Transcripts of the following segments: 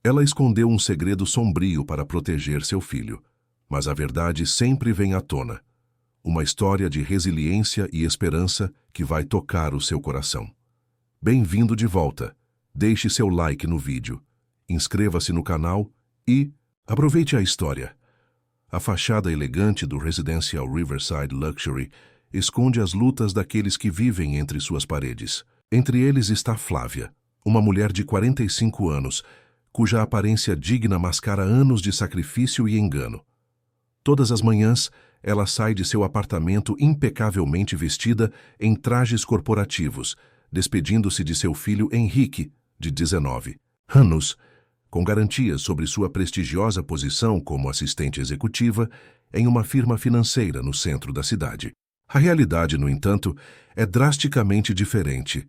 Ela escondeu um segredo sombrio para proteger seu filho, mas a verdade sempre vem à tona. Uma história de resiliência e esperança que vai tocar o seu coração. Bem-vindo de volta. Deixe seu like no vídeo, inscreva-se no canal e aproveite a história. A fachada elegante do Residential Riverside Luxury esconde as lutas daqueles que vivem entre suas paredes. Entre eles está Flávia, uma mulher de 45 anos, cuja aparência digna mascara anos de sacrifício e engano. Todas as manhãs, ela sai de seu apartamento impecavelmente vestida em trajes corporativos, despedindo-se de seu filho Henrique, de 19 anos, com garantias sobre sua prestigiosa posição como assistente executiva em uma firma financeira no centro da cidade. A realidade, no entanto, é drasticamente diferente.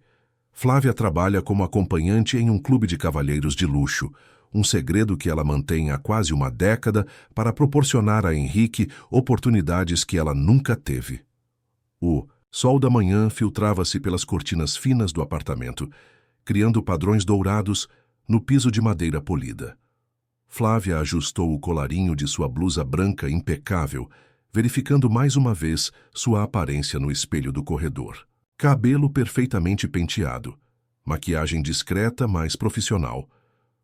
Flávia trabalha como acompanhante em um clube de cavalheiros de luxo, um segredo que ela mantém há quase uma década para proporcionar a Henrique oportunidades que ela nunca teve. O sol da manhã filtrava-se pelas cortinas finas do apartamento, criando padrões dourados no piso de madeira polida. Flávia ajustou o colarinho de sua blusa branca impecável, verificando mais uma vez sua aparência no espelho do corredor. Cabelo perfeitamente penteado, maquiagem discreta, mas profissional,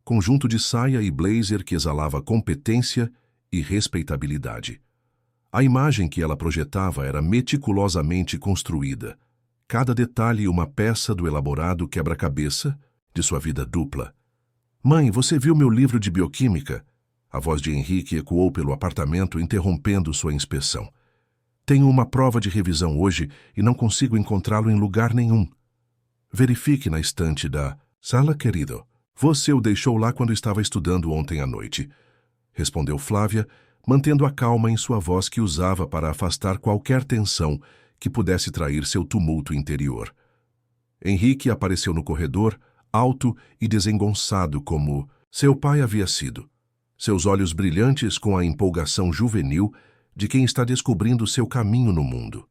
conjunto de saia e blazer que exalava competência e respeitabilidade. A imagem que ela projetava era meticulosamente construída, cada detalhe uma peça do elaborado quebra-cabeça de sua vida dupla. "Mãe, você viu meu livro de bioquímica?" A voz de Henrique ecoou pelo apartamento, interrompendo sua inspeção. "Tenho uma prova de revisão hoje e não consigo encontrá-lo em lugar nenhum." "Verifique na estante da sala, querido. Você o deixou lá quando estava estudando ontem à noite", respondeu Flávia, mantendo a calma em sua voz que usava para afastar qualquer tensão que pudesse trair seu tumulto interior. Henrique apareceu no corredor, alto e desengonçado como seu pai havia sido. Seus olhos brilhantes com a empolgação juvenil de quem está descobrindo seu caminho no mundo.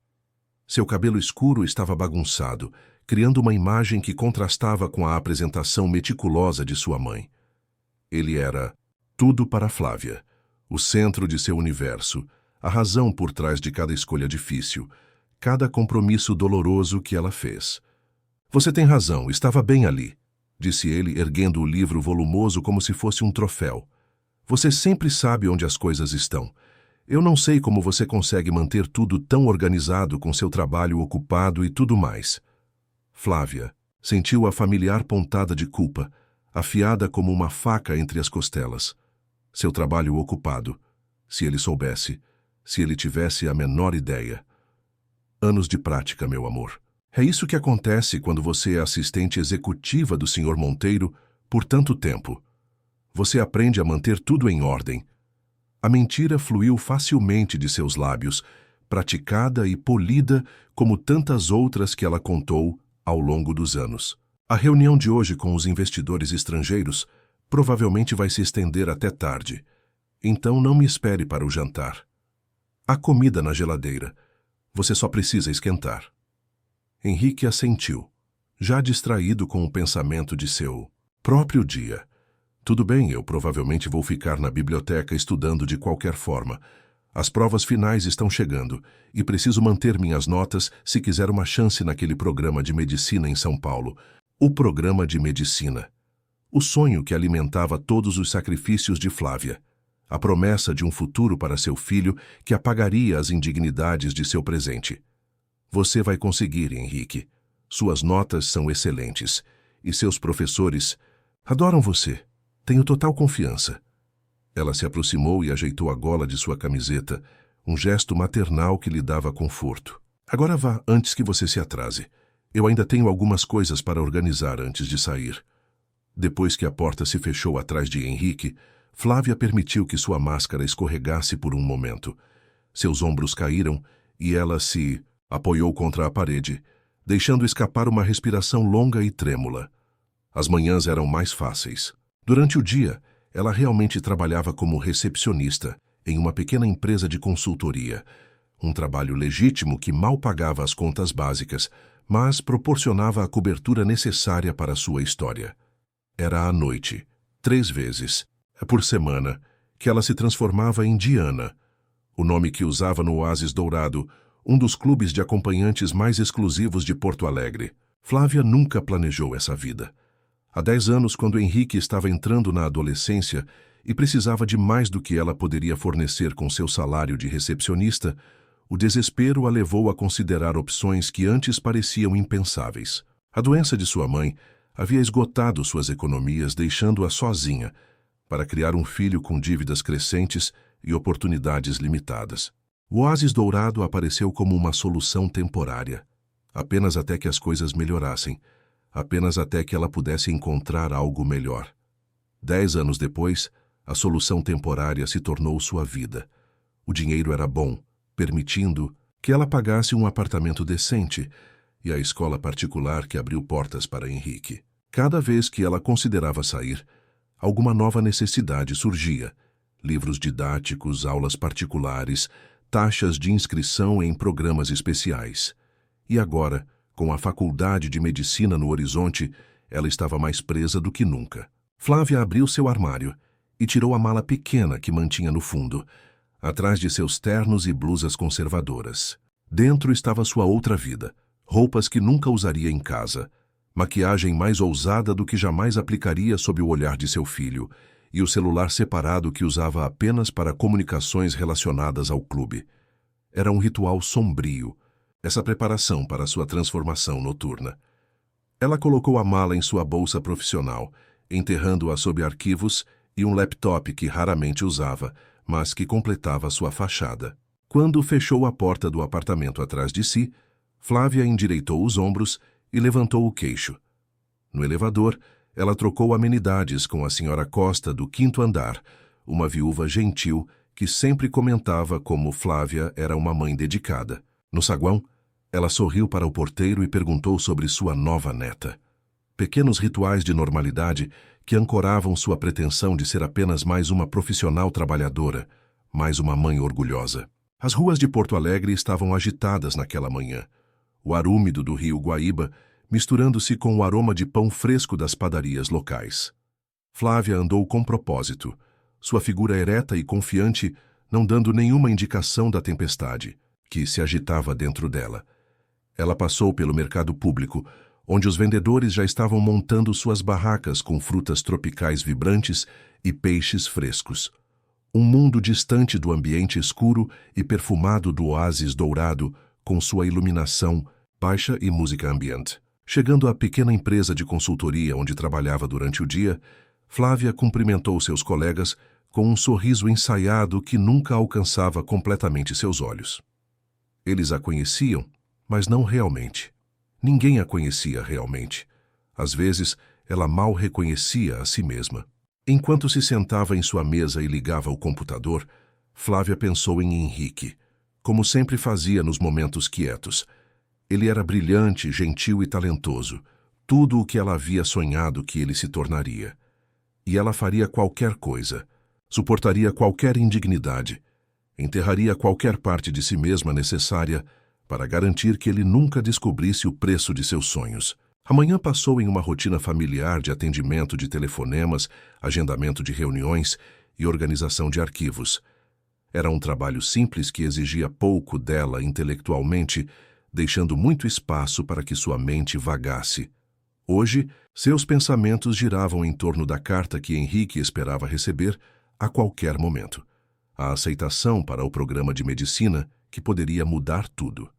Seu cabelo escuro estava bagunçado, criando uma imagem que contrastava com a apresentação meticulosa de sua mãe. Ele era tudo para Flávia, o centro de seu universo, a razão por trás de cada escolha difícil, cada compromisso doloroso que ela fez. "Você tem razão, estava bem ali", disse ele, erguendo o livro volumoso como se fosse um troféu. "Você sempre sabe onde as coisas estão. Eu não sei como você consegue manter tudo tão organizado com seu trabalho ocupado e tudo mais." Flávia sentiu a familiar pontada de culpa, afiada como uma faca entre as costelas. Seu trabalho ocupado, se ele soubesse, se ele tivesse a menor ideia. Anos de prática, meu amor. É isso que acontece quando você é assistente executiva do Sr. Monteiro por tanto tempo. Você aprende a manter tudo em ordem. A mentira fluiu facilmente de seus lábios, praticada e polida como tantas outras que ela contou ao longo dos anos. A reunião de hoje com os investidores estrangeiros provavelmente vai se estender até tarde. Então não me espere para o jantar. Há comida na geladeira. Você só precisa esquentar. Henrique assentiu, já distraído com o pensamento de seu próprio dia. "Tudo bem, eu provavelmente vou ficar na biblioteca estudando de qualquer forma. As provas finais estão chegando e preciso manter minhas notas se quiser uma chance naquele programa de medicina em São Paulo." O programa de medicina. O sonho que alimentava todos os sacrifícios de Flávia. A promessa de um futuro para seu filho que apagaria as indignidades de seu presente. "Você vai conseguir, Henrique. Suas notas são excelentes e seus professores adoram você. Tenho total confiança." Ela se aproximou e ajeitou a gola de sua camiseta, um gesto maternal que lhe dava conforto. "Agora vá, antes que você se atrase. Eu ainda tenho algumas coisas para organizar antes de sair." Depois que a porta se fechou atrás de Henrique, Flávia permitiu que sua máscara escorregasse por um momento. Seus ombros caíram e ela se apoiou contra a parede, deixando escapar uma respiração longa e trêmula. As manhãs eram mais fáceis. Durante o dia, ela realmente trabalhava como recepcionista em uma pequena empresa de consultoria. Um trabalho legítimo que mal pagava as contas básicas, mas proporcionava a cobertura necessária para sua história. Era à noite, 3 vezes, por semana, que ela se transformava em Diana, o nome que usava no Oásis Dourado, um dos clubes de acompanhantes mais exclusivos de Porto Alegre. Flávia nunca planejou essa vida. Há 10 anos, quando Henrique estava entrando na adolescência e precisava de mais do que ela poderia fornecer com seu salário de recepcionista, o desespero a levou a considerar opções que antes pareciam impensáveis. A doença de sua mãe havia esgotado suas economias, deixando-a sozinha, para criar um filho com dívidas crescentes e oportunidades limitadas. O Oásis Dourado apareceu como uma solução temporária, apenas até que as coisas melhorassem, apenas até que ela pudesse encontrar algo melhor. 10 anos depois, a solução temporária se tornou sua vida. O dinheiro era bom, permitindo que ela pagasse um apartamento decente e a escola particular que abriu portas para Henrique. Cada vez que ela considerava sair, alguma nova necessidade surgia. Livros didáticos, aulas particulares, taxas de inscrição em programas especiais. E agora, com a faculdade de medicina no horizonte, ela estava mais presa do que nunca. Flávia abriu seu armário e tirou a mala pequena que mantinha no fundo, atrás de seus ternos e blusas conservadoras. Dentro estava sua outra vida, roupas que nunca usaria em casa, maquiagem mais ousada do que jamais aplicaria sob o olhar de seu filho, e o celular separado que usava apenas para comunicações relacionadas ao clube. Era um ritual sombrio, essa preparação para sua transformação noturna. Ela colocou a mala em sua bolsa profissional, enterrando-a sob arquivos e um laptop que raramente usava, mas que completava sua fachada. Quando fechou a porta do apartamento atrás de si, Flávia endireitou os ombros e levantou o queixo. No elevador, ela trocou amenidades com a senhora Costa do 5º andar, uma viúva gentil que sempre comentava como Flávia era uma mãe dedicada. No saguão, ela sorriu para o porteiro e perguntou sobre sua nova neta. Pequenos rituais de normalidade que ancoravam sua pretensão de ser apenas mais uma profissional trabalhadora, mais uma mãe orgulhosa. As ruas de Porto Alegre estavam agitadas naquela manhã. O ar úmido do rio Guaíba misturando-se com o aroma de pão fresco das padarias locais. Flávia andou com propósito, sua figura ereta e confiante não dando nenhuma indicação da tempestade que se agitava dentro dela. Ela passou pelo mercado público, onde os vendedores já estavam montando suas barracas com frutas tropicais vibrantes e peixes frescos. Um mundo distante do ambiente escuro e perfumado do Oásis Dourado, com sua iluminação baixa e música ambiente. Chegando à pequena empresa de consultoria onde trabalhava durante o dia, Flávia cumprimentou seus colegas com um sorriso ensaiado que nunca alcançava completamente seus olhos. Eles a conheciam, mas não realmente. Ninguém a conhecia realmente. Às vezes, ela mal reconhecia a si mesma. Enquanto se sentava em sua mesa e ligava o computador, Flávia pensou em Henrique, como sempre fazia nos momentos quietos. Ele era brilhante, gentil e talentoso, tudo o que ela havia sonhado que ele se tornaria. E ela faria qualquer coisa, suportaria qualquer indignidade, enterraria qualquer parte de si mesma necessária para garantir que ele nunca descobrisse o preço de seus sonhos. A manhã passou em uma rotina familiar de atendimento de telefonemas, agendamento de reuniões e organização de arquivos. Era um trabalho simples que exigia pouco dela intelectualmente, deixando muito espaço para que sua mente vagasse. Hoje, seus pensamentos giravam em torno da carta que Henrique esperava receber a qualquer momento. A aceitação para o programa de medicina que poderia mudar tudo.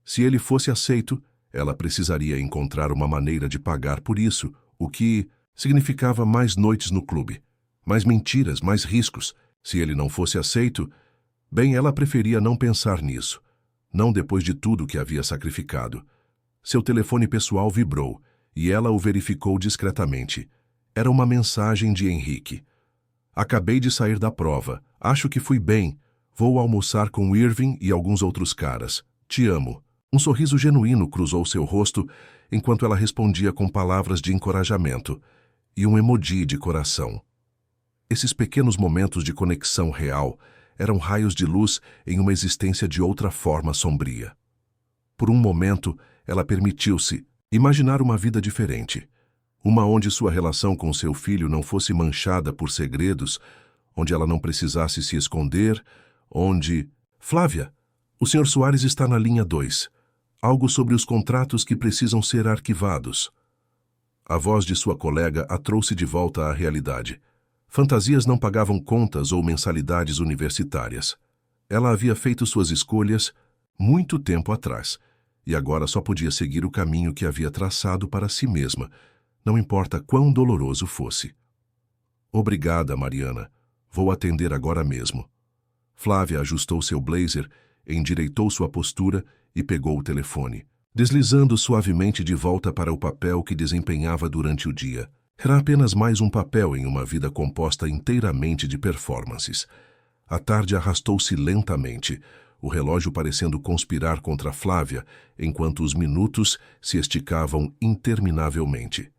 Se ele fosse aceito, ela precisaria encontrar uma maneira de pagar por isso, o que significava mais noites no clube, mais mentiras, mais riscos. Se ele não fosse aceito, bem, ela preferia não pensar nisso. Não depois de tudo que havia sacrificado. Seu telefone pessoal vibrou e ela o verificou discretamente. Era uma mensagem de Henrique. Acabei de sair da prova. Acho que fui bem. Vou almoçar com Irving e alguns outros caras. Te amo. Um sorriso genuíno cruzou seu rosto enquanto ela respondia com palavras de encorajamento e um emoji de coração. Esses pequenos momentos de conexão real eram raios de luz em uma existência de outra forma sombria. Por um momento, ela permitiu-se imaginar uma vida diferente. Uma onde sua relação com seu filho não fosse manchada por segredos, onde ela não precisasse se esconder, onde... Flávia, o Sr. Soares está na linha 2. Algo sobre os contratos que precisam ser arquivados. A voz de sua colega a trouxe de volta à realidade. Fantasias não pagavam contas ou mensalidades universitárias. Ela havia feito suas escolhas muito tempo atrás, e agora só podia seguir o caminho que havia traçado para si mesma, não importa quão doloroso fosse. Obrigada, Mariana. Vou atender agora mesmo. Flávia ajustou seu blazer, endireitou sua postura e pegou o telefone, deslizando suavemente de volta para o papel que desempenhava durante o dia. Era apenas mais um papel em uma vida composta inteiramente de performances. A tarde arrastou-se lentamente, o relógio parecendo conspirar contra Flávia, enquanto os minutos se esticavam interminavelmente.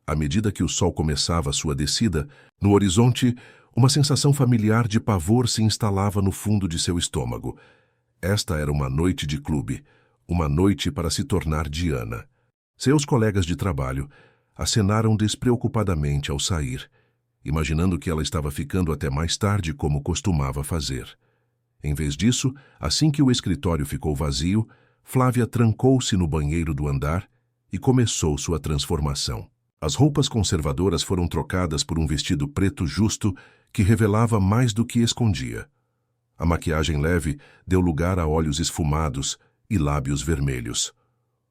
À medida que o sol começava sua descida, no horizonte, uma sensação familiar de pavor se instalava no fundo de seu estômago. Esta era uma noite de clube, uma noite para se tornar Diana. Seus colegas de trabalho acenaram despreocupadamente ao sair, imaginando que ela estava ficando até mais tarde como costumava fazer. Em vez disso, assim que o escritório ficou vazio, Flávia trancou-se no banheiro do andar e começou sua transformação. As roupas conservadoras foram trocadas por um vestido preto justo que revelava mais do que escondia. A maquiagem leve deu lugar a olhos esfumados e lábios vermelhos.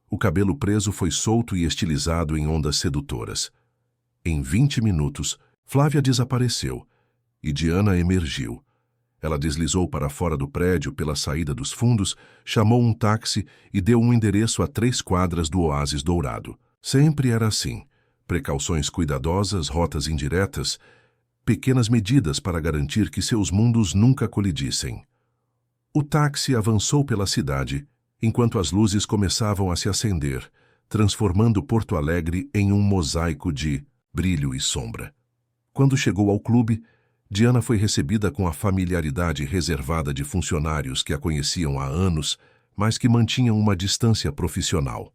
O cabelo preso foi solto e estilizado em ondas sedutoras. Em 20 minutos, Flávia desapareceu e Diana emergiu. Ela deslizou para fora do prédio pela saída dos fundos, chamou um táxi e deu um endereço a 3 quadras do Oásis Dourado. Sempre era assim. Precauções cuidadosas, rotas indiretas, pequenas medidas para garantir que seus mundos nunca colidissem. O táxi avançou pela cidade, enquanto as luzes começavam a se acender, transformando Porto Alegre em um mosaico de brilho e sombra. Quando chegou ao clube, Diana foi recebida com a familiaridade reservada de funcionários que a conheciam há anos, mas que mantinham uma distância profissional.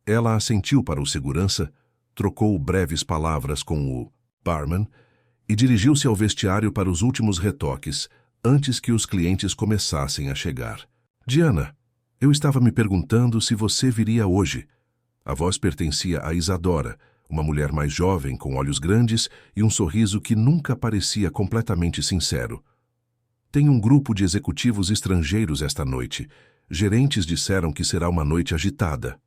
Ela assentiu para o segurança, trocou breves palavras com o barman e dirigiu-se ao vestiário para os últimos retoques, antes que os clientes começassem a chegar. Diana, eu estava me perguntando se você viria hoje. A voz pertencia a Isadora, uma mulher mais jovem, com olhos grandes e um sorriso que nunca parecia completamente sincero. Tem um grupo de executivos estrangeiros esta noite. Gerentes disseram que será uma noite agitada.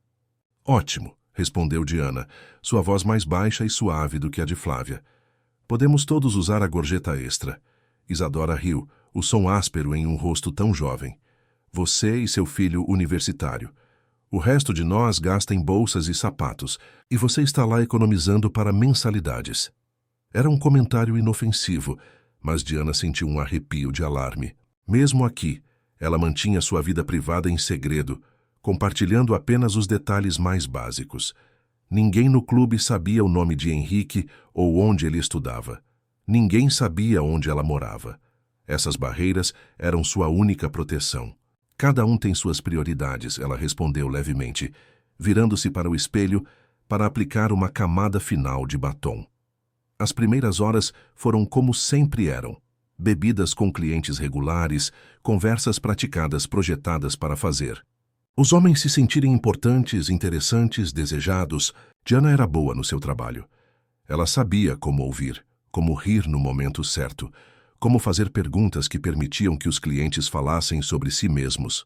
Ótimo, respondeu Diana, sua voz mais baixa e suave do que a de Flávia. Podemos todos usar a gorjeta extra. Isadora riu, o som áspero em um rosto tão jovem. Você e seu filho universitário. O resto de nós gasta em bolsas e sapatos, e você está lá economizando para mensalidades. Era um comentário inofensivo, mas Diana sentiu um arrepio de alarme. Mesmo aqui, ela mantinha sua vida privada em segredo, compartilhando apenas os detalhes mais básicos. Ninguém no clube sabia o nome de Henrique ou onde ele estudava. Ninguém sabia onde ela morava. Essas barreiras eram sua única proteção. Cada um tem suas prioridades, ela respondeu levemente, virando-se para o espelho para aplicar uma camada final de batom. As primeiras horas foram como sempre eram. Bebidas com clientes regulares, conversas praticadas projetadas para fazer. Os homens se sentirem importantes, interessantes, desejados. Diana era boa no seu trabalho. Ela sabia como ouvir, como rir no momento certo, como fazer perguntas que permitiam que os clientes falassem sobre si mesmos.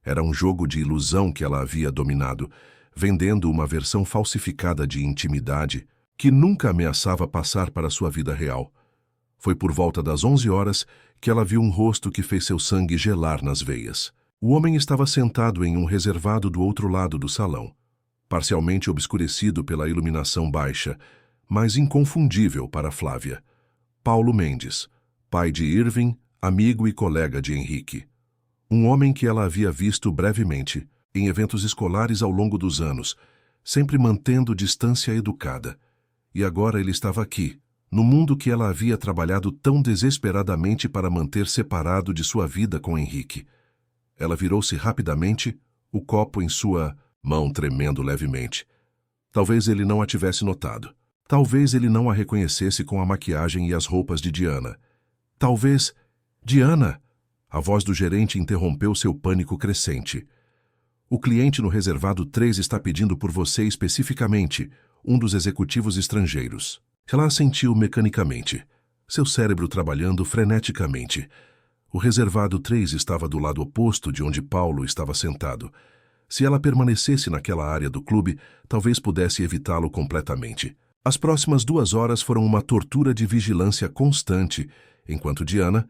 Era um jogo de ilusão que ela havia dominado, vendendo uma versão falsificada de intimidade que nunca ameaçava passar para sua vida real. Foi por volta das 11 horas que ela viu um rosto que fez seu sangue gelar nas veias. O homem estava sentado em um reservado do outro lado do salão, parcialmente obscurecido pela iluminação baixa, mas inconfundível para Flávia. Paulo Mendes, pai de Irving, amigo e colega de Henrique. Um homem que ela havia visto brevemente, em eventos escolares ao longo dos anos, sempre mantendo distância educada. E agora ele estava aqui, no mundo que ela havia trabalhado tão desesperadamente para manter separado de sua vida com Henrique. Ela virou-se rapidamente, o copo em sua mão tremendo levemente. Talvez ele não a tivesse notado. Talvez ele não a reconhecesse com a maquiagem e as roupas de Diana. Talvez... Diana! A voz do gerente interrompeu seu pânico crescente. O cliente no reservado 3 está pedindo por você especificamente, um dos executivos estrangeiros. Ela assentiu mecanicamente, seu cérebro trabalhando freneticamente. O reservado 3 estava do lado oposto de onde Paulo estava sentado. Se ela permanecesse naquela área do clube, talvez pudesse evitá-lo completamente. As próximas 2 horas foram uma tortura de vigilância constante, enquanto Diana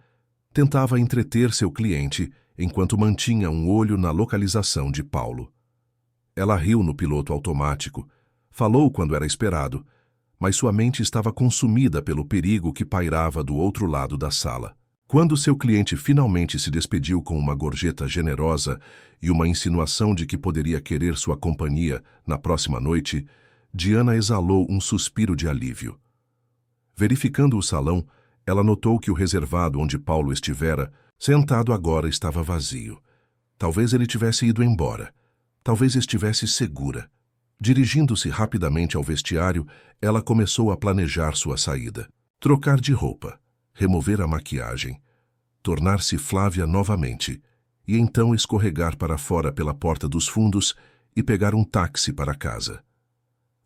tentava entreter seu cliente enquanto mantinha um olho na localização de Paulo. Ela riu no piloto automático, falou quando era esperado, mas sua mente estava consumida pelo perigo que pairava do outro lado da sala. Quando seu cliente finalmente se despediu com uma gorjeta generosa e uma insinuação de que poderia querer sua companhia na próxima noite, Diana exalou um suspiro de alívio. Verificando o salão, ela notou que o reservado onde Paulo estivera, sentado agora, estava vazio. Talvez ele tivesse ido embora. Talvez estivesse segura. Dirigindo-se rapidamente ao vestiário, ela começou a planejar sua saída. Trocar de roupa, remover a maquiagem, tornar-se Flávia novamente, e então escorregar para fora pela porta dos fundos e pegar um táxi para casa.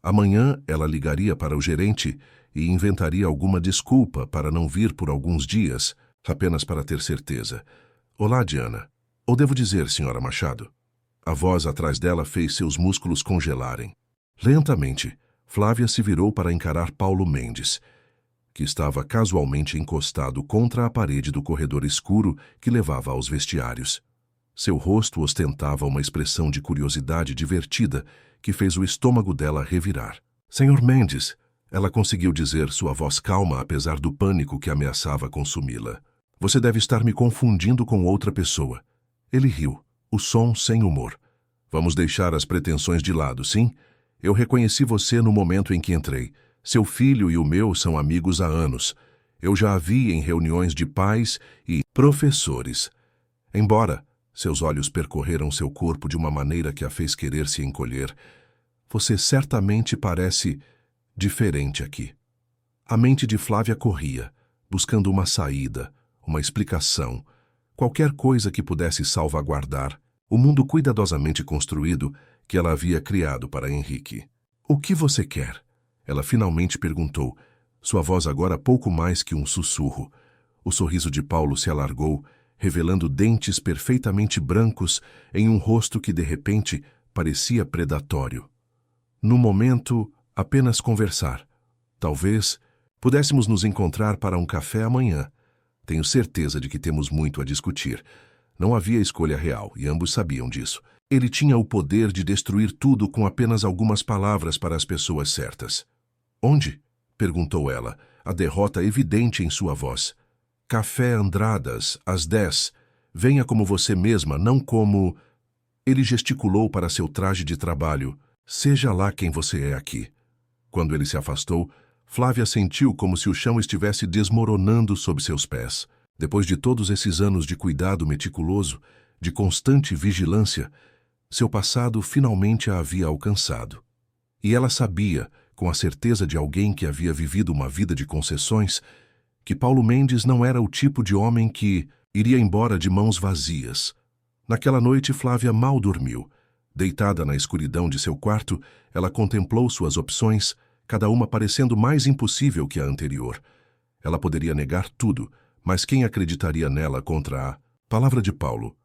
Amanhã ela ligaria para o gerente e inventaria alguma desculpa para não vir por alguns dias, apenas para ter certeza. Olá, Diana. Ou devo dizer, senhora Machado? A voz atrás dela fez seus músculos congelarem. Lentamente, Flávia se virou para encarar Paulo Mendes, que estava casualmente encostado contra a parede do corredor escuro que levava aos vestiários. Seu rosto ostentava uma expressão de curiosidade divertida que fez o estômago dela revirar. Senhor Mendes, ela conseguiu dizer, sua voz calma apesar do pânico que ameaçava consumi-la. Você deve estar me confundindo com outra pessoa. Ele riu, o som sem humor. Vamos deixar as pretensões de lado, sim? Eu reconheci você no momento em que entrei. Seu filho e o meu são amigos há anos. Eu já a vi em reuniões de pais e professores. Embora seus olhos percorreram seu corpo de uma maneira que a fez querer se encolher, você certamente parece diferente aqui. A mente de Flávia corria, buscando uma saída, uma explicação, qualquer coisa que pudesse salvaguardar o mundo cuidadosamente construído que ela havia criado para Henrique. O que você quer? Ela finalmente perguntou, sua voz agora pouco mais que um sussurro. O sorriso de Paulo se alargou, revelando dentes perfeitamente brancos em um rosto que de repente parecia predatório. No momento, apenas conversar. Talvez pudéssemos nos encontrar para um café amanhã. Tenho certeza de que temos muito a discutir. Não havia escolha real, e ambos sabiam disso. Ele tinha o poder de destruir tudo com apenas algumas palavras para as pessoas certas. Onde? Perguntou ela, a derrota evidente em sua voz. Café Andradas, às 10. Venha como você mesma, não como... Ele gesticulou para seu traje de trabalho. Seja lá quem você é aqui. Quando ele se afastou, Flávia sentiu como se o chão estivesse desmoronando sob seus pés. Depois de todos esses anos de cuidado meticuloso, de constante vigilância, seu passado finalmente a havia alcançado. E ela sabia, com a certeza de alguém que havia vivido uma vida de concessões, que Paulo Mendes não era o tipo de homem que iria embora de mãos vazias. Naquela noite, Flávia mal dormiu. Deitada na escuridão de seu quarto, ela contemplou suas opções, cada uma parecendo mais impossível que a anterior. Ela poderia negar tudo, mas quem acreditaria nela contra a palavra de Paulo?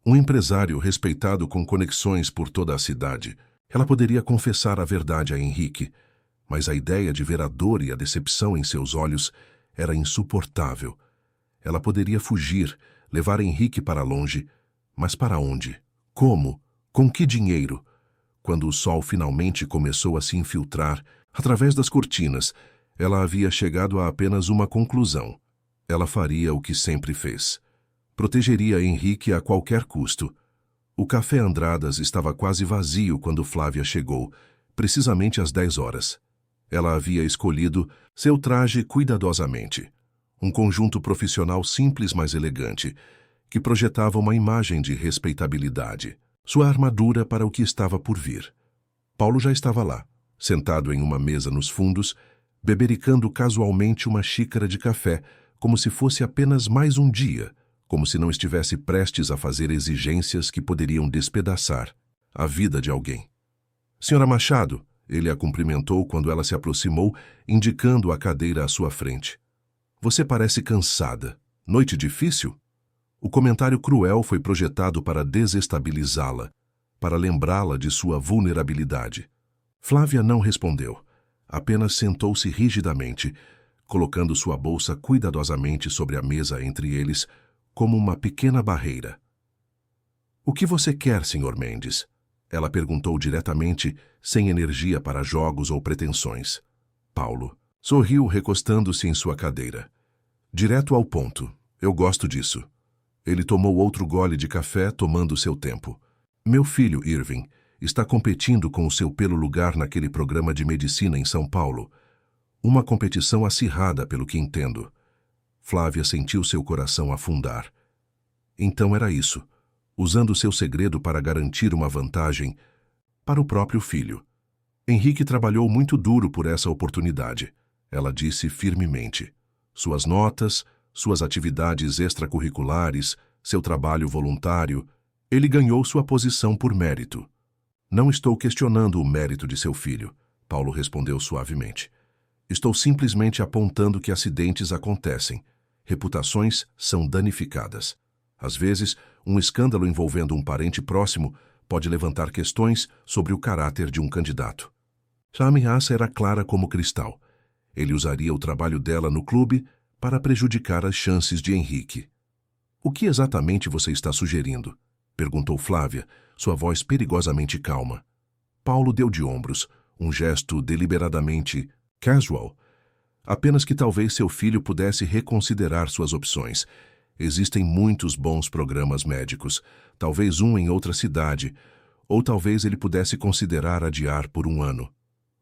Um empresário respeitado com conexões por toda a cidade. Ela poderia confessar a verdade a Henrique, mas a ideia de ver a dor e a decepção em seus olhos era insuportável. Ela poderia fugir, levar Henrique para longe, mas para onde? Como? Com que dinheiro? Quando o sol finalmente começou a se infiltrar, através das cortinas, ela havia chegado a apenas uma conclusão. Ela faria o que sempre fez. Protegeria Henrique a qualquer custo. O café Andradas estava quase vazio quando Flávia chegou, precisamente às 10 horas. Ela havia escolhido seu traje cuidadosamente. Um conjunto profissional simples, mas elegante, que projetava uma imagem de respeitabilidade. Sua armadura para o que estava por vir. Paulo já estava lá, sentado em uma mesa nos fundos, bebericando casualmente uma xícara de café, como se fosse apenas mais um dia, como se não estivesse prestes a fazer exigências que poderiam despedaçar a vida de alguém. Senhora Machado, ele a cumprimentou quando ela se aproximou, indicando a cadeira à sua frente. Você parece cansada. Noite difícil? O comentário cruel foi projetado para desestabilizá-la, para lembrá-la de sua vulnerabilidade. Flávia não respondeu, apenas sentou-se rigidamente, colocando sua bolsa cuidadosamente sobre a mesa entre eles, como uma pequena barreira. O que você quer, Sr. Mendes? Ela perguntou diretamente, sem energia para jogos ou pretensões. Paulo sorriu, recostando-se em sua cadeira. Direto ao ponto. Eu gosto disso. Ele tomou outro gole de café, tomando seu tempo. Meu filho, Irving, está competindo com o seu pelo lugar naquele programa de medicina em São Paulo. Uma competição acirrada, pelo que entendo. Flávia sentiu seu coração afundar. Então era isso, usando seu segredo para garantir uma vantagem para o próprio filho. Henrique trabalhou muito duro por essa oportunidade, ela disse firmemente. Suas notas, suas atividades extracurriculares, seu trabalho voluntário, ele ganhou sua posição por mérito. Não estou questionando o mérito de seu filho, Paulo respondeu suavemente. Estou simplesmente apontando que acidentes acontecem. Reputações são danificadas. Às vezes, um escândalo envolvendo um parente próximo pode levantar questões sobre o caráter de um candidato. A ameaça era clara como cristal. Ele usaria o trabalho dela no clube para prejudicar as chances de Henrique. O que exatamente você está sugerindo? Perguntou Flávia, sua voz perigosamente calma. Paulo deu de ombros, um gesto deliberadamente casual. Apenas que talvez seu filho pudesse reconsiderar suas opções. Existem muitos bons programas médicos, talvez um em outra cidade, ou talvez ele pudesse considerar adiar por um ano.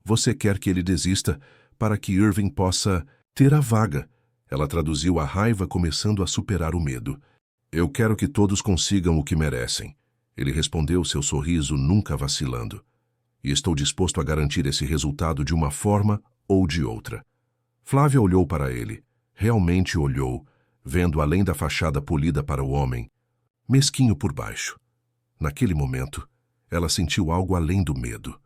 Você quer que ele desista para que Irving possa ter a vaga? Ela traduziu a raiva começando a superar o medo. Eu quero que todos consigam o que merecem. Ele respondeu, seu sorriso nunca vacilando. E estou disposto a garantir esse resultado de uma forma ou de outra. Flávia olhou para ele. Realmente olhou, vendo além da fachada polida para o homem, mesquinho por baixo. Naquele momento, ela sentiu algo além do medo.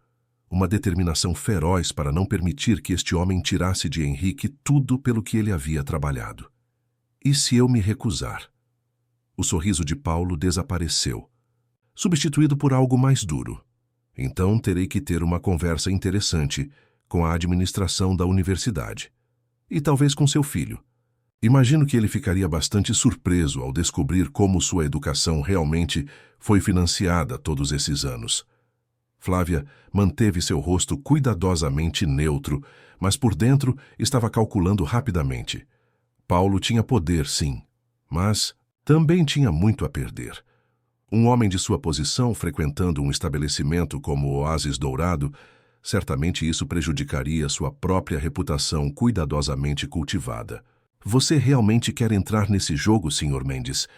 Uma determinação feroz para não permitir que este homem tirasse de Henrique tudo pelo que ele havia trabalhado. E se eu me recusar? O sorriso de Paulo desapareceu, substituído por algo mais duro. Então terei que ter uma conversa interessante com a administração da universidade. E talvez com seu filho. Imagino que ele ficaria bastante surpreso ao descobrir como sua educação realmente foi financiada todos esses anos. Flávia manteve seu rosto cuidadosamente neutro, mas por dentro estava calculando rapidamente. Paulo tinha poder, sim, mas também tinha muito a perder. Um homem de sua posição frequentando um estabelecimento como o Oásis Dourado, certamente isso prejudicaria sua própria reputação cuidadosamente cultivada. Você realmente quer entrar nesse jogo, Sr. Mendes?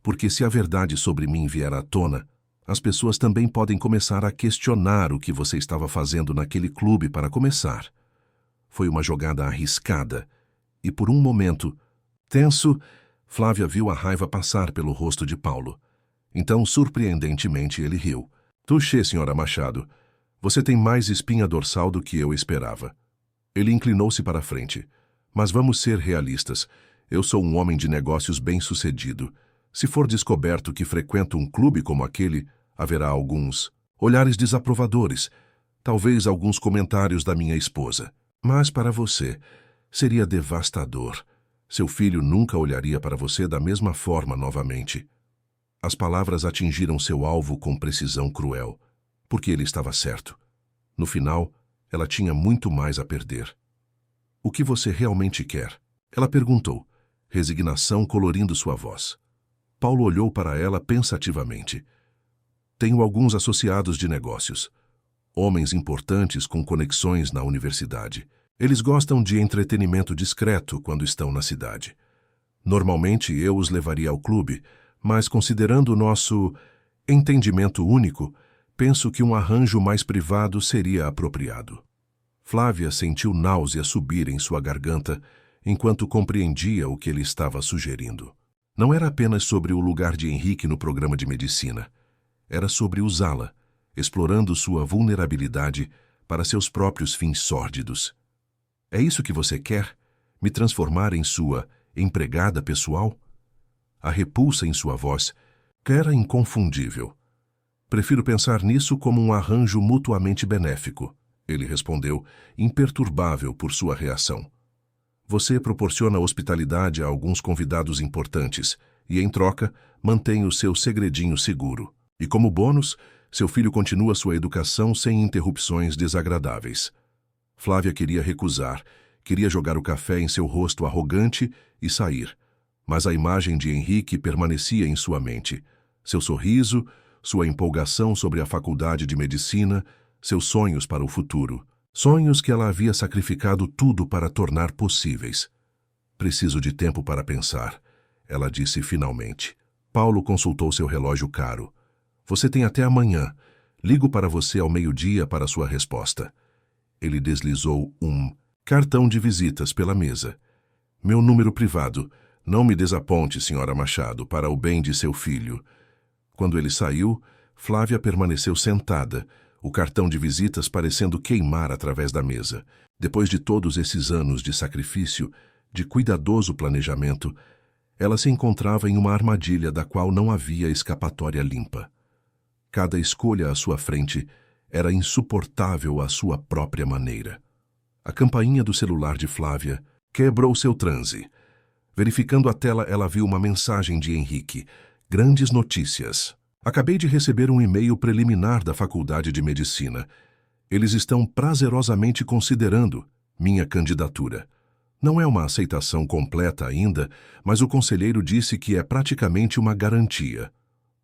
Porque se a verdade sobre mim vier à tona, as pessoas também podem começar a questionar o que você estava fazendo naquele clube para começar. Foi uma jogada arriscada, e por um momento, tenso, Flávia viu a raiva passar pelo rosto de Paulo. Então, surpreendentemente, ele riu. Touché, Sra. Machado. Você tem mais espinha dorsal do que eu esperava. Ele inclinou-se para a frente. Mas vamos ser realistas. Eu sou um homem de negócios bem-sucedido. Se for descoberto que frequento um clube como aquele, haverá alguns olhares desaprovadores, talvez alguns comentários da minha esposa. Mas para você, seria devastador. Seu filho nunca olharia para você da mesma forma novamente. As palavras atingiram seu alvo com precisão cruel, porque ele estava certo. No final, ela tinha muito mais a perder. O que você realmente quer? Ela perguntou, resignação colorindo sua voz. Paulo olhou para ela pensativamente. Tenho alguns associados de negócios. Homens importantes com conexões na universidade. Eles gostam de entretenimento discreto quando estão na cidade. Normalmente eu os levaria ao clube, mas considerando o nosso entendimento único, penso que um arranjo mais privado seria apropriado. Flávia sentiu náusea subir em sua garganta enquanto compreendia o que ele estava sugerindo. Não era apenas sobre o lugar de Henrique no programa de medicina. Era sobre usá-la, explorando sua vulnerabilidade para seus próprios fins sórdidos. É isso que você quer? Me transformar em sua empregada pessoal? A repulsa em sua voz era inconfundível. Prefiro pensar nisso como um arranjo mutuamente benéfico, ele respondeu, imperturbável por sua reação. Você proporciona hospitalidade a alguns convidados importantes e, em troca, mantém o seu segredinho seguro. E, como bônus, seu filho continua sua educação sem interrupções desagradáveis. Flávia queria recusar, queria jogar o café em seu rosto arrogante e sair. Mas a imagem de Henrique permanecia em sua mente. Seu sorriso, sua empolgação sobre a faculdade de medicina, seus sonhos para o futuro. Sonhos que ela havia sacrificado tudo para tornar possíveis. Preciso de tempo para pensar, ela disse finalmente. Paulo consultou seu relógio caro. Você tem até amanhã. Ligo para você ao meio-dia para sua resposta. Ele deslizou um cartão de visitas pela mesa. Meu número privado. Não me desaponte, senhora Machado, para o bem de seu filho. Quando ele saiu, Flávia permaneceu sentada, o cartão de visitas parecendo queimar através da mesa. Depois de todos esses anos de sacrifício, de cuidadoso planejamento, ela se encontrava em uma armadilha da qual não havia escapatória limpa. Cada escolha à sua frente era insuportável à sua própria maneira. A campainha do celular de Flávia quebrou seu transe. Verificando a tela, ela viu uma mensagem de Henrique. Grandes notícias. Acabei de receber um e-mail preliminar da Faculdade de Medicina. Eles estão prazerosamente considerando minha candidatura. Não é uma aceitação completa ainda, mas o conselheiro disse que é praticamente uma garantia.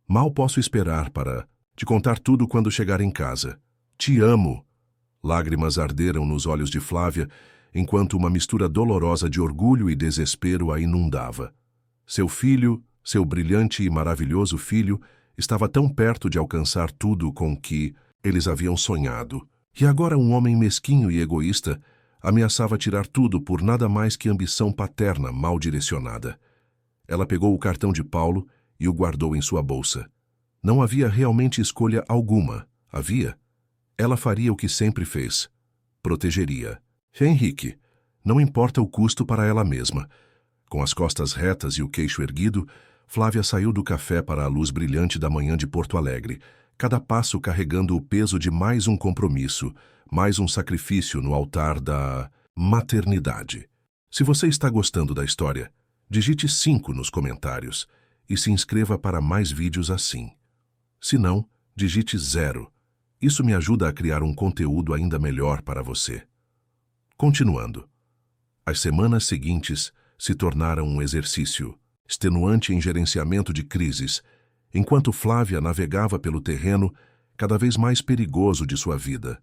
Mal posso esperar para te contar tudo quando chegar em casa. Te amo. Lágrimas arderam nos olhos de Flávia, enquanto uma mistura dolorosa de orgulho e desespero a inundava. Seu filho, seu brilhante e maravilhoso filho, estava tão perto de alcançar tudo com que eles haviam sonhado. E agora um homem mesquinho e egoísta ameaçava tirar tudo por nada mais que ambição paterna mal direcionada. Ela pegou o cartão de Paulo e o guardou em sua bolsa. Não havia realmente escolha alguma. Havia? Ela faria o que sempre fez. Protegeria. Henrique. Não importa o custo para ela mesma. Com as costas retas e o queixo erguido, Flávia saiu do café para a luz brilhante da manhã de Porto Alegre, cada passo carregando o peso de mais um compromisso, mais um sacrifício no altar da maternidade. Se você está gostando da história, digite 5 nos comentários e se inscreva para mais vídeos assim. Se não, digite 0. Isso me ajuda a criar um conteúdo ainda melhor para você. Continuando. As semanas seguintes se tornaram um exercício extenuante em gerenciamento de crises, enquanto Flávia navegava pelo terreno cada vez mais perigoso de sua vida.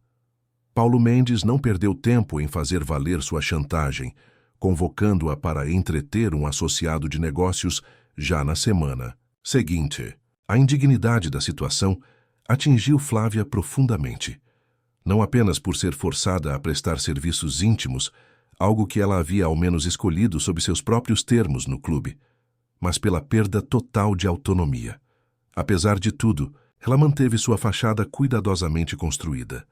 Paulo Mendes não perdeu tempo em fazer valer sua chantagem, convocando-a para entreter um associado de negócios já na semana seguinte. A indignidade da situação atingiu Flávia profundamente. Não apenas por ser forçada a prestar serviços íntimos, algo que ela havia ao menos escolhido sob seus próprios termos no clube, mas pela perda total de autonomia. Apesar de tudo, ela manteve sua fachada cuidadosamente construída.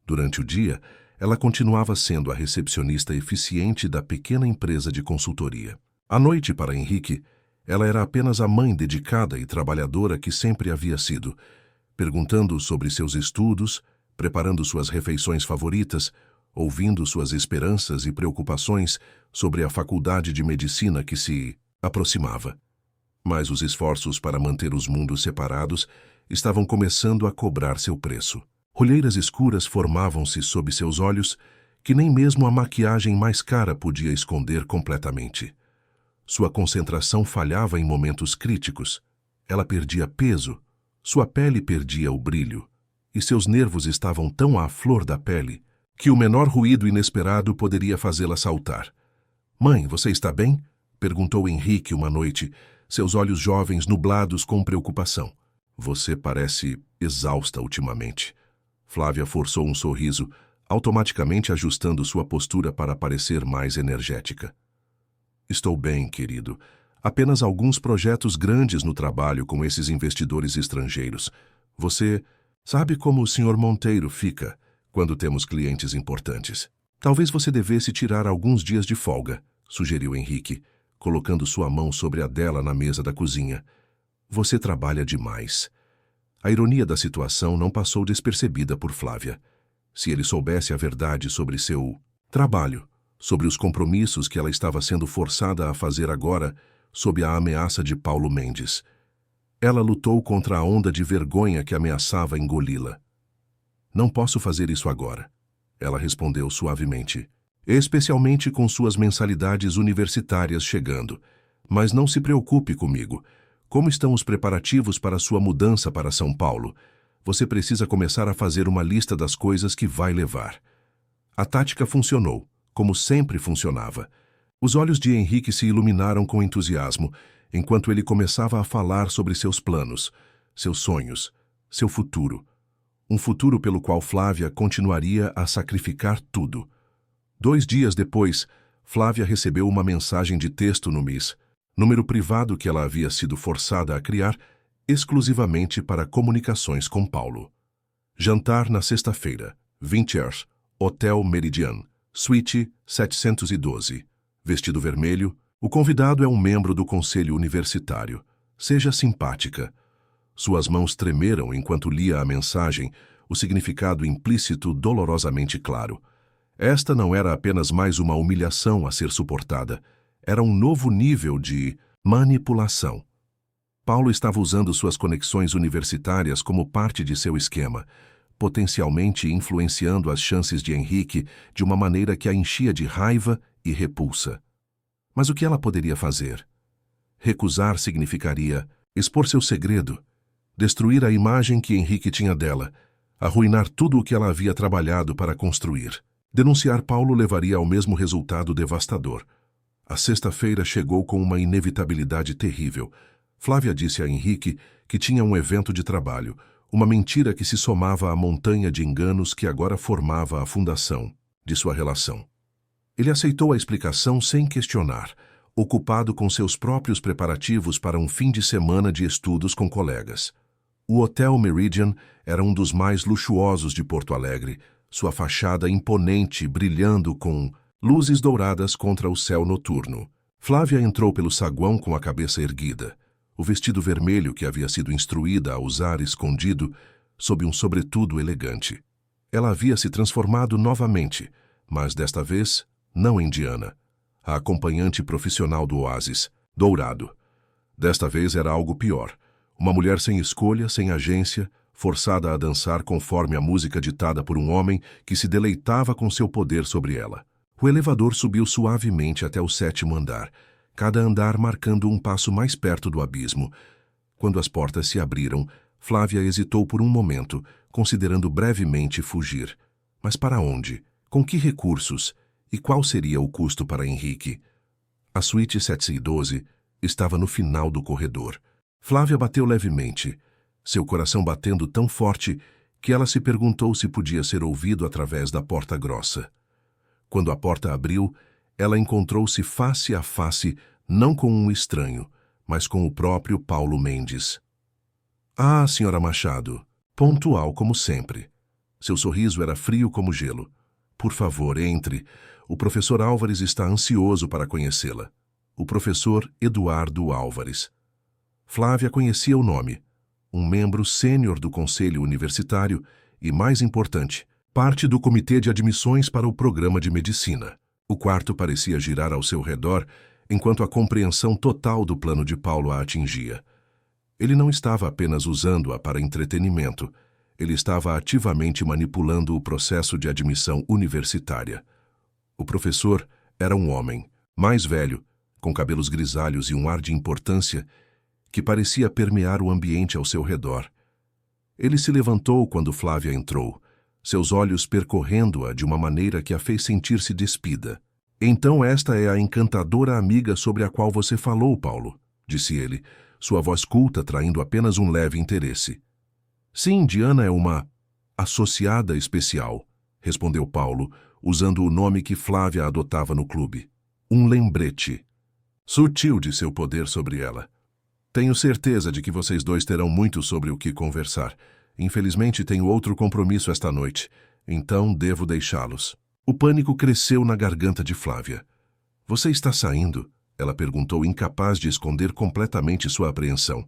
Durante o dia, ela continuava sendo a recepcionista eficiente da pequena empresa de consultoria. À noite, para Henrique, ela era apenas a mãe dedicada e trabalhadora que sempre havia sido, perguntando sobre seus estudos, preparando suas refeições favoritas, ouvindo suas esperanças e preocupações sobre a faculdade de medicina que se aproximava. Mas os esforços para manter os mundos separados estavam começando a cobrar seu preço. Olheiras escuras formavam-se sob seus olhos que nem mesmo a maquiagem mais cara podia esconder completamente. Sua concentração falhava em momentos críticos. Ela perdia peso, sua pele perdia o brilho, e seus nervos estavam tão à flor da pele que o menor ruído inesperado poderia fazê-la saltar. "Mãe, você está bem?" perguntou Henrique uma noite, seus olhos jovens nublados com preocupação. "Você parece exausta ultimamente." Flávia forçou um sorriso, automaticamente ajustando sua postura para parecer mais energética. Estou bem, querido. Apenas alguns projetos grandes no trabalho com esses investidores estrangeiros. Você sabe como o Sr. Monteiro fica quando temos clientes importantes. Talvez você devesse tirar alguns dias de folga, sugeriu Henrique, colocando sua mão sobre a dela na mesa da cozinha. Você trabalha demais. A ironia da situação não passou despercebida por Flávia. Se ele soubesse a verdade sobre seu trabalho, sobre os compromissos que ela estava sendo forçada a fazer agora, sob a ameaça de Paulo Mendes. Ela lutou contra a onda de vergonha que ameaçava engoli-la. Não posso fazer isso agora, ela respondeu suavemente. Especialmente com suas mensalidades universitárias chegando. Mas não se preocupe comigo. Como estão os preparativos para sua mudança para São Paulo? Você precisa começar a fazer uma lista das coisas que vai levar. A tática funcionou, como sempre funcionava. Os olhos de Henrique se iluminaram com entusiasmo, enquanto ele começava a falar sobre seus planos, seus sonhos, seu futuro. Um futuro pelo qual Flávia continuaria a sacrificar tudo. 2 dias depois, Flávia recebeu uma mensagem de texto no MIS, número privado que ela havia sido forçada a criar exclusivamente para comunicações com Paulo. Jantar na sexta-feira, 20 horas, Hotel Meridian, Suíte 712. Vestido vermelho, o convidado é um membro do conselho universitário. Seja simpática. Suas mãos tremeram enquanto lia a mensagem, o significado implícito dolorosamente claro. Esta não era apenas mais uma humilhação a ser suportada. Era um novo nível de manipulação. Paulo estava usando suas conexões universitárias como parte de seu esquema, potencialmente influenciando as chances de Henrique de uma maneira que a enchia de raiva e repulsa. Mas o que ela poderia fazer? Recusar significaria expor seu segredo, destruir a imagem que Henrique tinha dela, arruinar tudo o que ela havia trabalhado para construir. Denunciar Paulo levaria ao mesmo resultado devastador. A sexta-feira chegou com uma inevitabilidade terrível. Flávia disse a Henrique que tinha um evento de trabalho, uma mentira que se somava à montanha de enganos que agora formava a fundação de sua relação. Ele aceitou a explicação sem questionar, ocupado com seus próprios preparativos para um fim de semana de estudos com colegas. O Hotel Meridian era um dos mais luxuosos de Porto Alegre, sua fachada imponente brilhando com luzes douradas contra o céu noturno. Flávia entrou pelo saguão com a cabeça erguida, o vestido vermelho que havia sido instruída a usar escondido sob um sobretudo elegante. Ela havia se transformado novamente, mas desta vez não em Diana, a acompanhante profissional do Oásis, Dourado. Desta vez era algo pior. Uma mulher sem escolha, sem agência, forçada a dançar conforme a música ditada por um homem que se deleitava com seu poder sobre ela. O elevador subiu suavemente até o 7º andar, cada andar marcando um passo mais perto do abismo. Quando as portas se abriram, Flávia hesitou por um momento, considerando brevemente fugir. Mas para onde? Com que recursos? E qual seria o custo para Henrique? A suíte 712 estava no final do corredor. Flávia bateu levemente, seu coração batendo tão forte que ela se perguntou se podia ser ouvido através da porta grossa. Quando a porta abriu, ela encontrou-se face a face, não com um estranho, mas com o próprio Paulo Mendes. Ah, senhora Machado, pontual como sempre. Seu sorriso era frio como gelo. Por favor, entre. O professor Álvares está ansioso para conhecê-la. O professor Eduardo Álvares. Flávia conhecia o nome. Um membro sênior do conselho universitário e, mais importante, parte do comitê de admissões para o programa de medicina. O quarto parecia girar ao seu redor, enquanto a compreensão total do plano de Paulo a atingia. Ele não estava apenas usando-a para entretenimento, ele estava ativamente manipulando o processo de admissão universitária. O professor era um homem, mais velho, com cabelos grisalhos e um ar de importância, que parecia permear o ambiente ao seu redor. Ele se levantou quando Flávia entrou, seus olhos percorrendo-a de uma maneira que a fez sentir-se despida. Então esta é a encantadora amiga sobre a qual você falou, Paulo, disse ele, sua voz culta traindo apenas um leve interesse. Sim, Diana é uma associada especial, respondeu Paulo, usando o nome que Flávia adotava no clube. Um lembrete. Sutil de seu poder sobre ela. Tenho certeza de que vocês dois terão muito sobre o que conversar. Infelizmente tenho outro compromisso esta noite, então devo deixá-los. O pânico cresceu na garganta de Flávia. Você está saindo? Ela perguntou, incapaz de esconder completamente sua apreensão.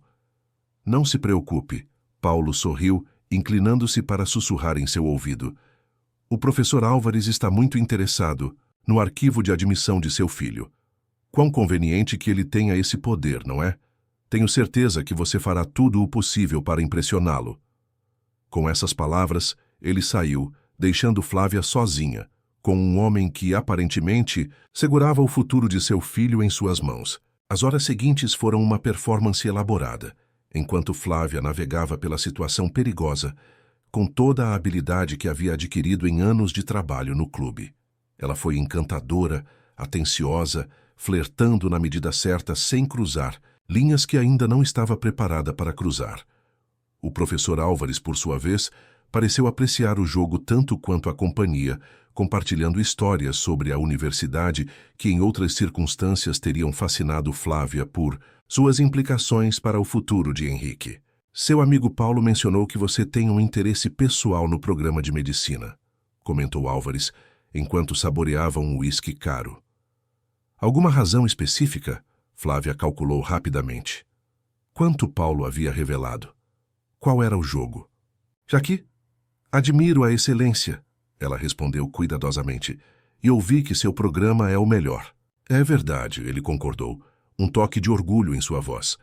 Não se preocupe. Paulo sorriu, inclinando-se para sussurrar em seu ouvido. O professor Álvares está muito interessado no arquivo de admissão de seu filho. Quão conveniente que ele tenha esse poder, não é? Tenho certeza que você fará tudo o possível para impressioná-lo. Com essas palavras, ele saiu, deixando Flávia sozinha, com um homem que, aparentemente, segurava o futuro de seu filho em suas mãos. As horas seguintes foram uma performance elaborada, enquanto Flávia navegava pela situação perigosa, com toda a habilidade que havia adquirido em anos de trabalho no clube. Ela foi encantadora, atenciosa, flertando na medida certa sem cruzar, linhas que ainda não estava preparada para cruzar. O professor Álvares, por sua vez, pareceu apreciar o jogo tanto quanto a companhia, compartilhando histórias sobre a universidade que em outras circunstâncias teriam fascinado Flávia por suas implicações para o futuro de Henrique. Seu amigo Paulo mencionou que você tem um interesse pessoal no programa de medicina, comentou Álvares, enquanto saboreava um uísque caro. Alguma razão específica? Flávia calculou rapidamente. Quanto Paulo havia revelado? Qual era o jogo? Jaqui? Admiro a excelência, ela respondeu cuidadosamente, e ouvi que seu programa é o melhor. É verdade, ele concordou, um toque de orgulho em sua voz.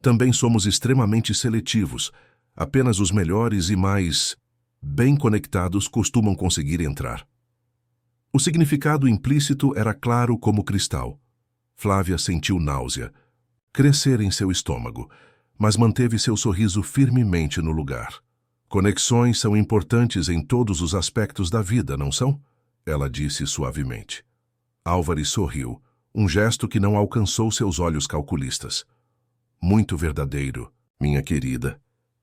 Também somos extremamente seletivos. Apenas os melhores e mais bem conectados costumam conseguir entrar. O significado implícito era claro como cristal. Flávia sentiu náusea, crescer em seu estômago, mas manteve seu sorriso firmemente no lugar. Conexões são importantes em todos os aspectos da vida, não são? Ela disse suavemente. Álvares sorriu, um gesto que não alcançou seus olhos calculistas. Muito verdadeiro, minha querida,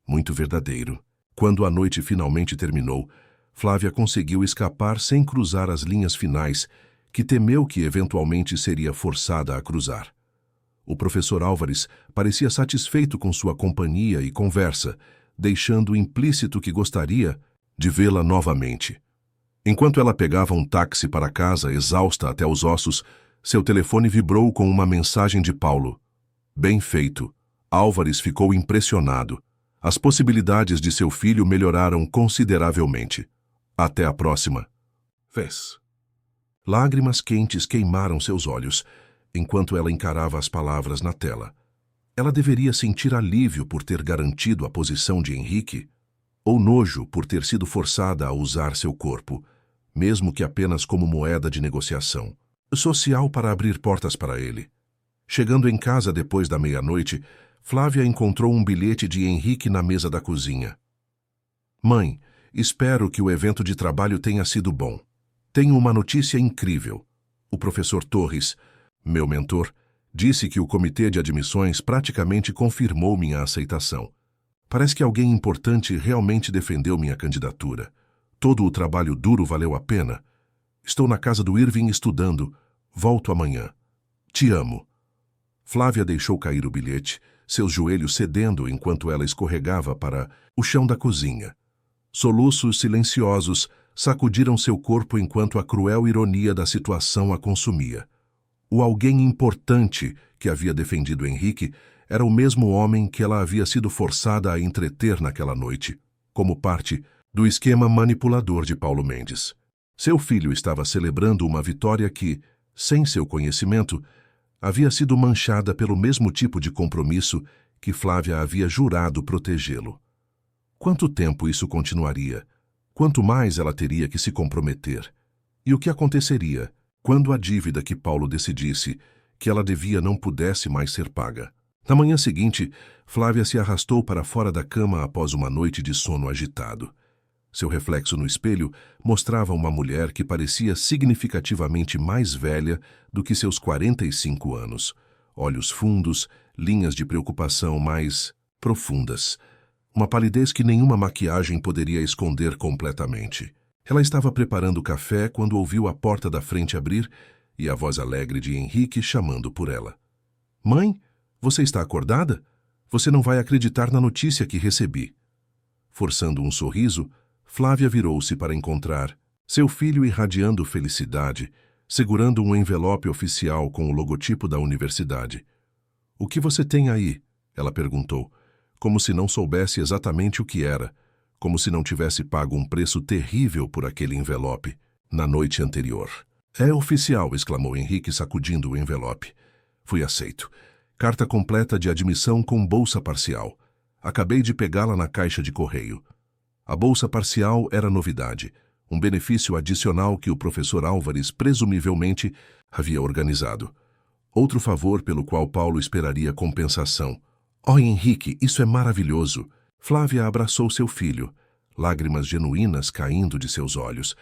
muito verdadeiro. Quando a noite finalmente terminou, Flávia conseguiu escapar sem cruzar as linhas finais, que temeu que eventualmente seria forçada a cruzar. O professor Álvares parecia satisfeito com sua companhia e conversa, deixando implícito que gostaria de vê-la novamente. Enquanto ela pegava um táxi para casa, exausta até os ossos, seu telefone vibrou com uma mensagem de Paulo. Bem feito. Álvares ficou impressionado. As possibilidades de seu filho melhoraram consideravelmente. Até a próxima. Fez. Lágrimas quentes queimaram seus olhos, enquanto ela encarava as palavras na tela. Ela deveria sentir alívio por ter garantido a posição de Henrique, ou nojo por ter sido forçada a usar seu corpo, mesmo que apenas como moeda de negociação, social para abrir portas para ele. Chegando em casa depois da meia-noite, Flávia encontrou um bilhete de Henrique na mesa da cozinha. Mãe, espero que o evento de trabalho tenha sido bom. Tenho uma notícia incrível. O professor Torres, meu mentor, disse que o comitê de admissões praticamente confirmou minha aceitação. Parece que alguém importante realmente defendeu minha candidatura. Todo o trabalho duro valeu a pena. Estou na casa do Irving estudando. Volto amanhã. Te amo. Flávia deixou cair o bilhete, seus joelhos cedendo enquanto ela escorregava para o chão da cozinha. Soluços silenciosos sacudiram seu corpo enquanto a cruel ironia da situação a consumia. O alguém importante que havia defendido Henrique era o mesmo homem que ela havia sido forçada a entreter naquela noite, como parte do esquema manipulador de Paulo Mendes. Seu filho estava celebrando uma vitória que, sem seu conhecimento, havia sido manchada pelo mesmo tipo de compromisso que Flávia havia jurado protegê-lo. Quanto tempo isso continuaria? Quanto mais ela teria que se comprometer? E o que aconteceria quando a dívida que Paulo decidisse que ela devia não pudesse mais ser paga? Na manhã seguinte, Flávia se arrastou para fora da cama após uma noite de sono agitado. Seu reflexo no espelho mostrava uma mulher que parecia significativamente mais velha do que seus 45 anos. Olhos fundos, linhas de preocupação mais profundas. Uma palidez que nenhuma maquiagem poderia esconder completamente. Ela estava preparando o café quando ouviu a porta da frente abrir e a voz alegre de Henrique chamando por ela. Mãe, você está acordada? Você não vai acreditar na notícia que recebi. Forçando um sorriso, Flávia virou-se para encontrar seu filho irradiando felicidade, segurando um envelope oficial com o logotipo da universidade. O que você tem aí? Ela perguntou, como se não soubesse exatamente o que era, como se não tivesse pago um preço terrível por aquele envelope na noite anterior. É oficial, exclamou Henrique sacudindo o envelope. Fui aceito. Carta completa de admissão com bolsa parcial. Acabei de pegá-la na caixa de correio. A bolsa parcial era novidade, um benefício adicional que o professor Álvares presumivelmente havia organizado. Outro favor pelo qual Paulo esperaria compensação. Oh, Henrique, isso é maravilhoso! Flávia abraçou seu filho, lágrimas genuínas caindo de seus olhos.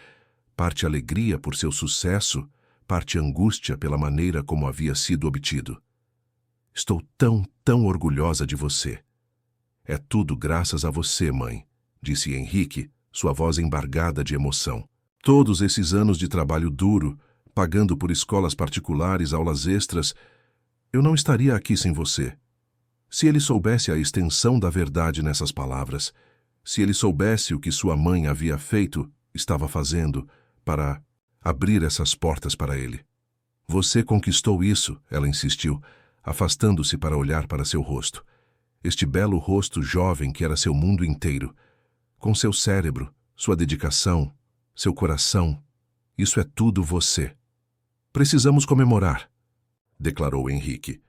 Parte alegria por seu sucesso, parte angústia pela maneira como havia sido obtido. Estou tão orgulhosa de você. É tudo graças a você, mãe, disse Henrique, sua voz embargada de emoção. Todos esses anos de trabalho duro, pagando por escolas particulares, aulas extras, eu não estaria aqui sem você. Se ele soubesse a extensão da verdade nessas palavras, se ele soubesse o que sua mãe havia feito, estava fazendo, para abrir essas portas para ele. Você conquistou isso, ela insistiu, afastando-se para olhar para seu rosto. Este belo rosto jovem que era seu mundo inteiro. Com seu cérebro, sua dedicação, seu coração, isso é tudo você. Precisamos comemorar, declarou Henrique.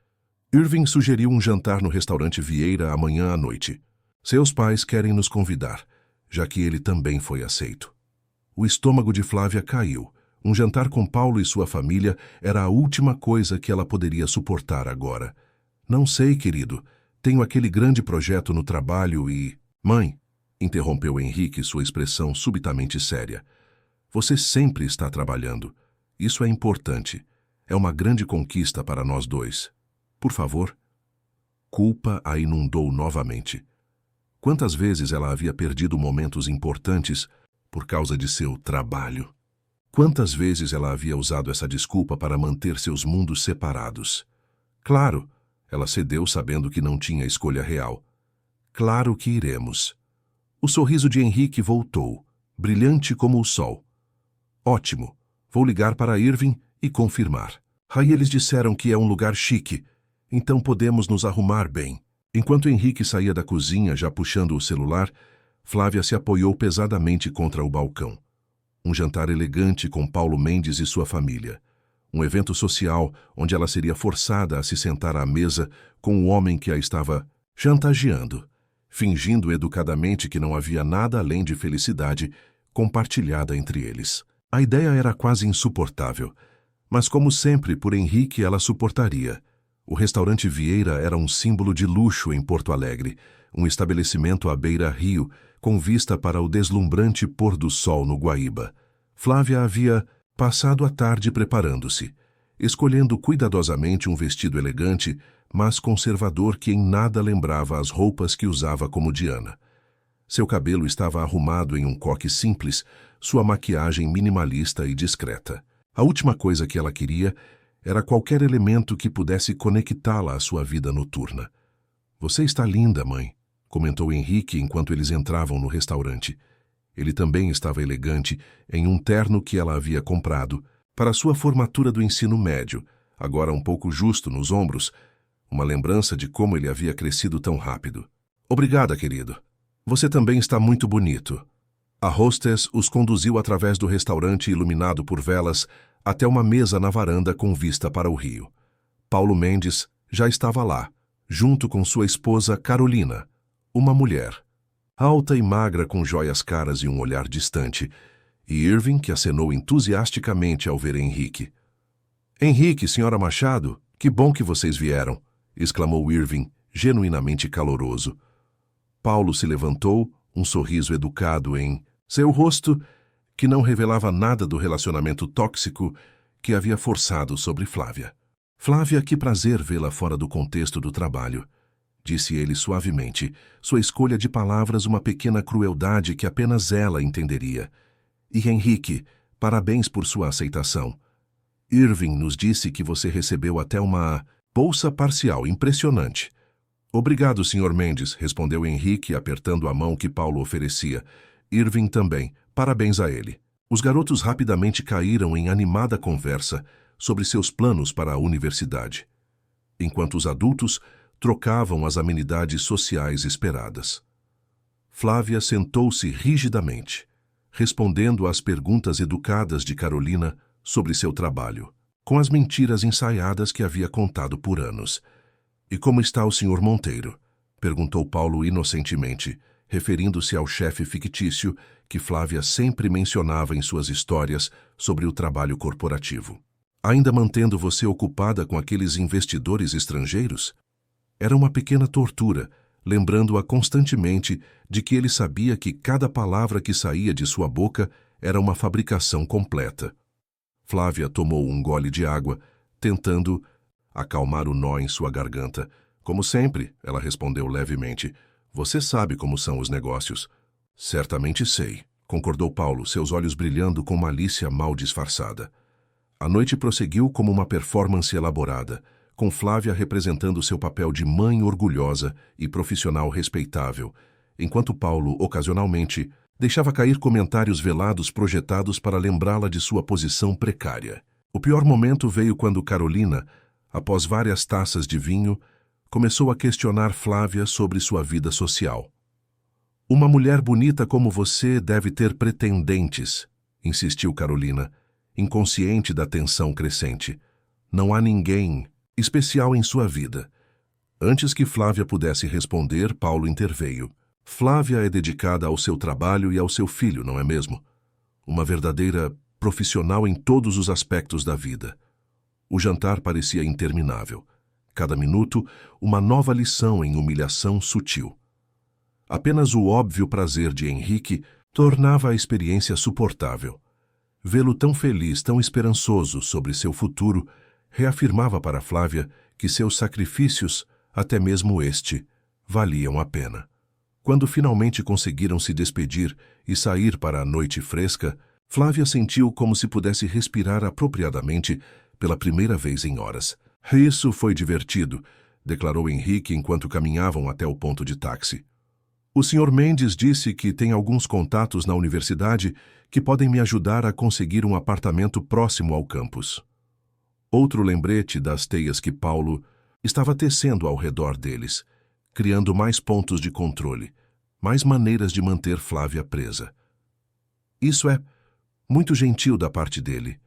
Irving sugeriu um jantar no restaurante Vieira amanhã à noite. Seus pais querem nos convidar, já que ele também foi aceito. O estômago de Flávia caiu. Um jantar com Paulo e sua família era a última coisa que ela poderia suportar agora. Não sei, querido. Tenho aquele grande projeto no trabalho e... Mãe, interrompeu Henrique sua expressão subitamente séria. Você sempre está trabalhando. Isso é importante. É uma grande conquista para nós dois. Por favor. Culpa a inundou novamente. Quantas vezes ela havia perdido momentos importantes por causa de seu trabalho? Quantas vezes ela havia usado essa desculpa para manter seus mundos separados? Claro, ela cedeu sabendo que não tinha escolha real. Claro que iremos. O sorriso de Henrique voltou, brilhante como o sol. Ótimo. Vou ligar para Irving e confirmar. Aí eles disseram que é um lugar chique, então podemos nos arrumar bem. Enquanto Henrique saía da cozinha já puxando o celular, Flávia se apoiou pesadamente contra o balcão. Um jantar elegante com Paulo Mendes e sua família. Um evento social onde ela seria forçada a se sentar à mesa com o homem que a estava chantageando, fingindo educadamente que não havia nada além de felicidade compartilhada entre eles. A ideia era quase insuportável, mas como sempre por Henrique ela suportaria. O restaurante Vieira era um símbolo de luxo em Porto Alegre, um estabelecimento à beira-rio, com vista para o deslumbrante pôr do sol no Guaíba. Flávia havia passado a tarde preparando-se, escolhendo cuidadosamente um vestido elegante, mas conservador que em nada lembrava as roupas que usava como Diana. Seu cabelo estava arrumado em um coque simples, sua maquiagem minimalista e discreta. A última coisa que ela queria era qualquer elemento que pudesse conectá-la à sua vida noturna. Você está linda, mãe, comentou Henrique enquanto eles entravam no restaurante. Ele também estava elegante em um terno que ela havia comprado para sua formatura do ensino médio, agora um pouco justo nos ombros, uma lembrança de como ele havia crescido tão rápido. Obrigada, querido. Você também está muito bonito. A hostess os conduziu através do restaurante iluminado por velas até uma mesa na varanda com vista para o rio. Paulo Mendes já estava lá, junto com sua esposa Carolina, uma mulher, alta e magra com joias caras e um olhar distante, e Irving, que acenou entusiasticamente ao ver Henrique. Henrique, senhora Machado, que bom que vocês vieram, exclamou Irving, genuinamente caloroso. Paulo se levantou, um sorriso educado em seu rosto, que não revelava nada do relacionamento tóxico que havia forçado sobre Flávia. Flávia, que prazer vê-la fora do contexto do trabalho, disse ele suavemente, sua escolha de palavras uma pequena crueldade que apenas ela entenderia. E Henrique, parabéns por sua aceitação. Irving nos disse que você recebeu até uma bolsa parcial impressionante. Obrigado, Sr. Mendes, respondeu Henrique, apertando a mão que Paulo oferecia. Irving também. Parabéns a ele. Os garotos rapidamente caíram em animada conversa sobre seus planos para a universidade, enquanto os adultos trocavam as amenidades sociais esperadas. Flávia sentou-se rigidamente, respondendo às perguntas educadas de Carolina sobre seu trabalho, com as mentiras ensaiadas que havia contado por anos. E como está o Sr. Monteiro? Perguntou Paulo inocentemente, referindo-se ao chefe fictício que Flávia sempre mencionava em suas histórias sobre o trabalho corporativo. Ainda mantendo você ocupada com aqueles investidores estrangeiros? Era uma pequena tortura, lembrando-a constantemente de que ele sabia que cada palavra que saía de sua boca era uma fabricação completa. Flávia tomou um gole de água, tentando acalmar o nó em sua garganta. Como sempre, ela respondeu levemente. Você sabe como são os negócios. Certamente sei, concordou Paulo, seus olhos brilhando com malícia mal disfarçada. A noite prosseguiu como uma performance elaborada, com Flávia representando seu papel de mãe orgulhosa e profissional respeitável, enquanto Paulo, ocasionalmente, deixava cair comentários velados projetados para lembrá-la de sua posição precária. O pior momento veio quando Carolina, após várias taças de vinho, começou a questionar Flávia sobre sua vida social. Uma mulher bonita como você deve ter pretendentes, insistiu Carolina, inconsciente da tensão crescente. Não há ninguém especial em sua vida. Antes que Flávia pudesse responder, Paulo interveio. Flávia é dedicada ao seu trabalho e ao seu filho, não é mesmo? Uma verdadeira profissional em todos os aspectos da vida. O jantar parecia interminável. Cada minuto, uma nova lição em humilhação sutil. Apenas o óbvio prazer de Henrique tornava a experiência suportável. Vê-lo tão feliz, tão esperançoso sobre seu futuro, reafirmava para Flávia que seus sacrifícios, até mesmo este, valiam a pena. Quando finalmente conseguiram se despedir e sair para a noite fresca, Flávia sentiu como se pudesse respirar apropriadamente pela primeira vez em horas. Isso foi divertido, declarou Henrique enquanto caminhavam até o ponto de táxi. O Sr. Mendes disse que tem alguns contatos na universidade que podem me ajudar a conseguir um apartamento próximo ao campus. Outro lembrete das teias que Paulo estava tecendo ao redor deles, criando mais pontos de controle, mais maneiras de manter Flávia presa. Isso é muito gentil da parte dele,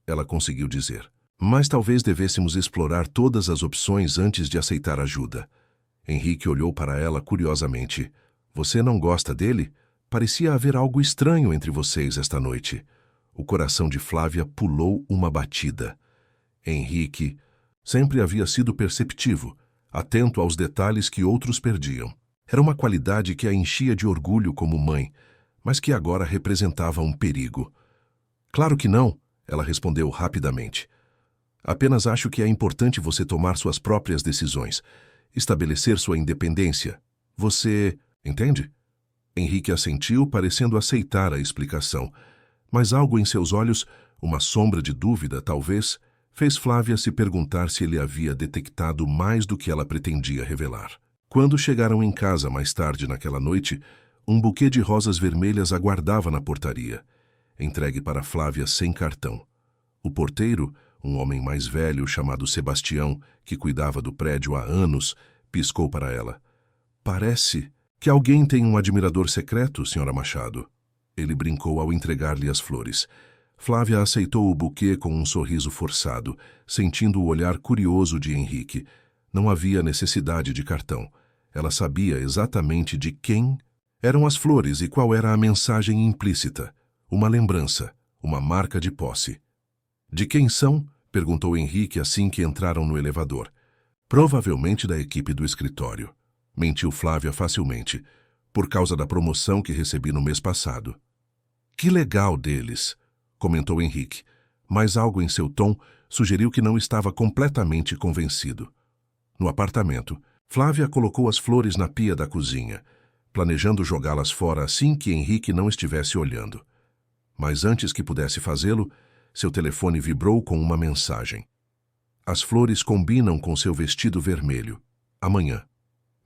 ela conseguiu dizer. Mas talvez devêssemos explorar todas as opções antes de aceitar ajuda. Henrique olhou para ela curiosamente. Você não gosta dele? Parecia haver algo estranho entre vocês esta noite. O coração de Flávia pulou uma batida. Henrique sempre havia sido perceptivo, atento aos detalhes que outros perdiam. Era uma qualidade que a enchia de orgulho como mãe, mas que agora representava um perigo. Claro que não, ela respondeu rapidamente. Apenas acho que é importante você tomar suas próprias decisões, estabelecer sua independência. Você entende? Henrique assentiu, parecendo aceitar a explicação, mas algo em seus olhos, uma sombra de dúvida, talvez, fez Flávia se perguntar se ele havia detectado mais do que ela pretendia revelar. Quando chegaram em casa mais tarde naquela noite, um buquê de rosas vermelhas aguardava na portaria, entregue para Flávia sem cartão. O porteiro, um homem mais velho chamado Sebastião, que cuidava do prédio há anos, piscou para ela. Parece que alguém tem um admirador secreto, Sra. Machado. Ele brincou ao entregar-lhe as flores. Flávia aceitou o buquê com um sorriso forçado, sentindo o olhar curioso de Henrique. Não havia necessidade de cartão. Ela sabia exatamente de quem eram as flores e qual era a mensagem implícita. Uma lembrança, uma marca de posse. De quem são? Perguntou Henrique assim que entraram no elevador. Provavelmente da equipe do escritório. Mentiu Flávia facilmente, por causa da promoção que recebi no mês passado. Que legal deles, comentou Henrique, mas algo em seu tom sugeriu que não estava completamente convencido. No apartamento, Flávia colocou as flores na pia da cozinha, planejando jogá-las fora assim que Henrique não estivesse olhando. Mas antes que pudesse fazê-lo, seu telefone vibrou com uma mensagem. As flores combinam com seu vestido vermelho. Amanhã.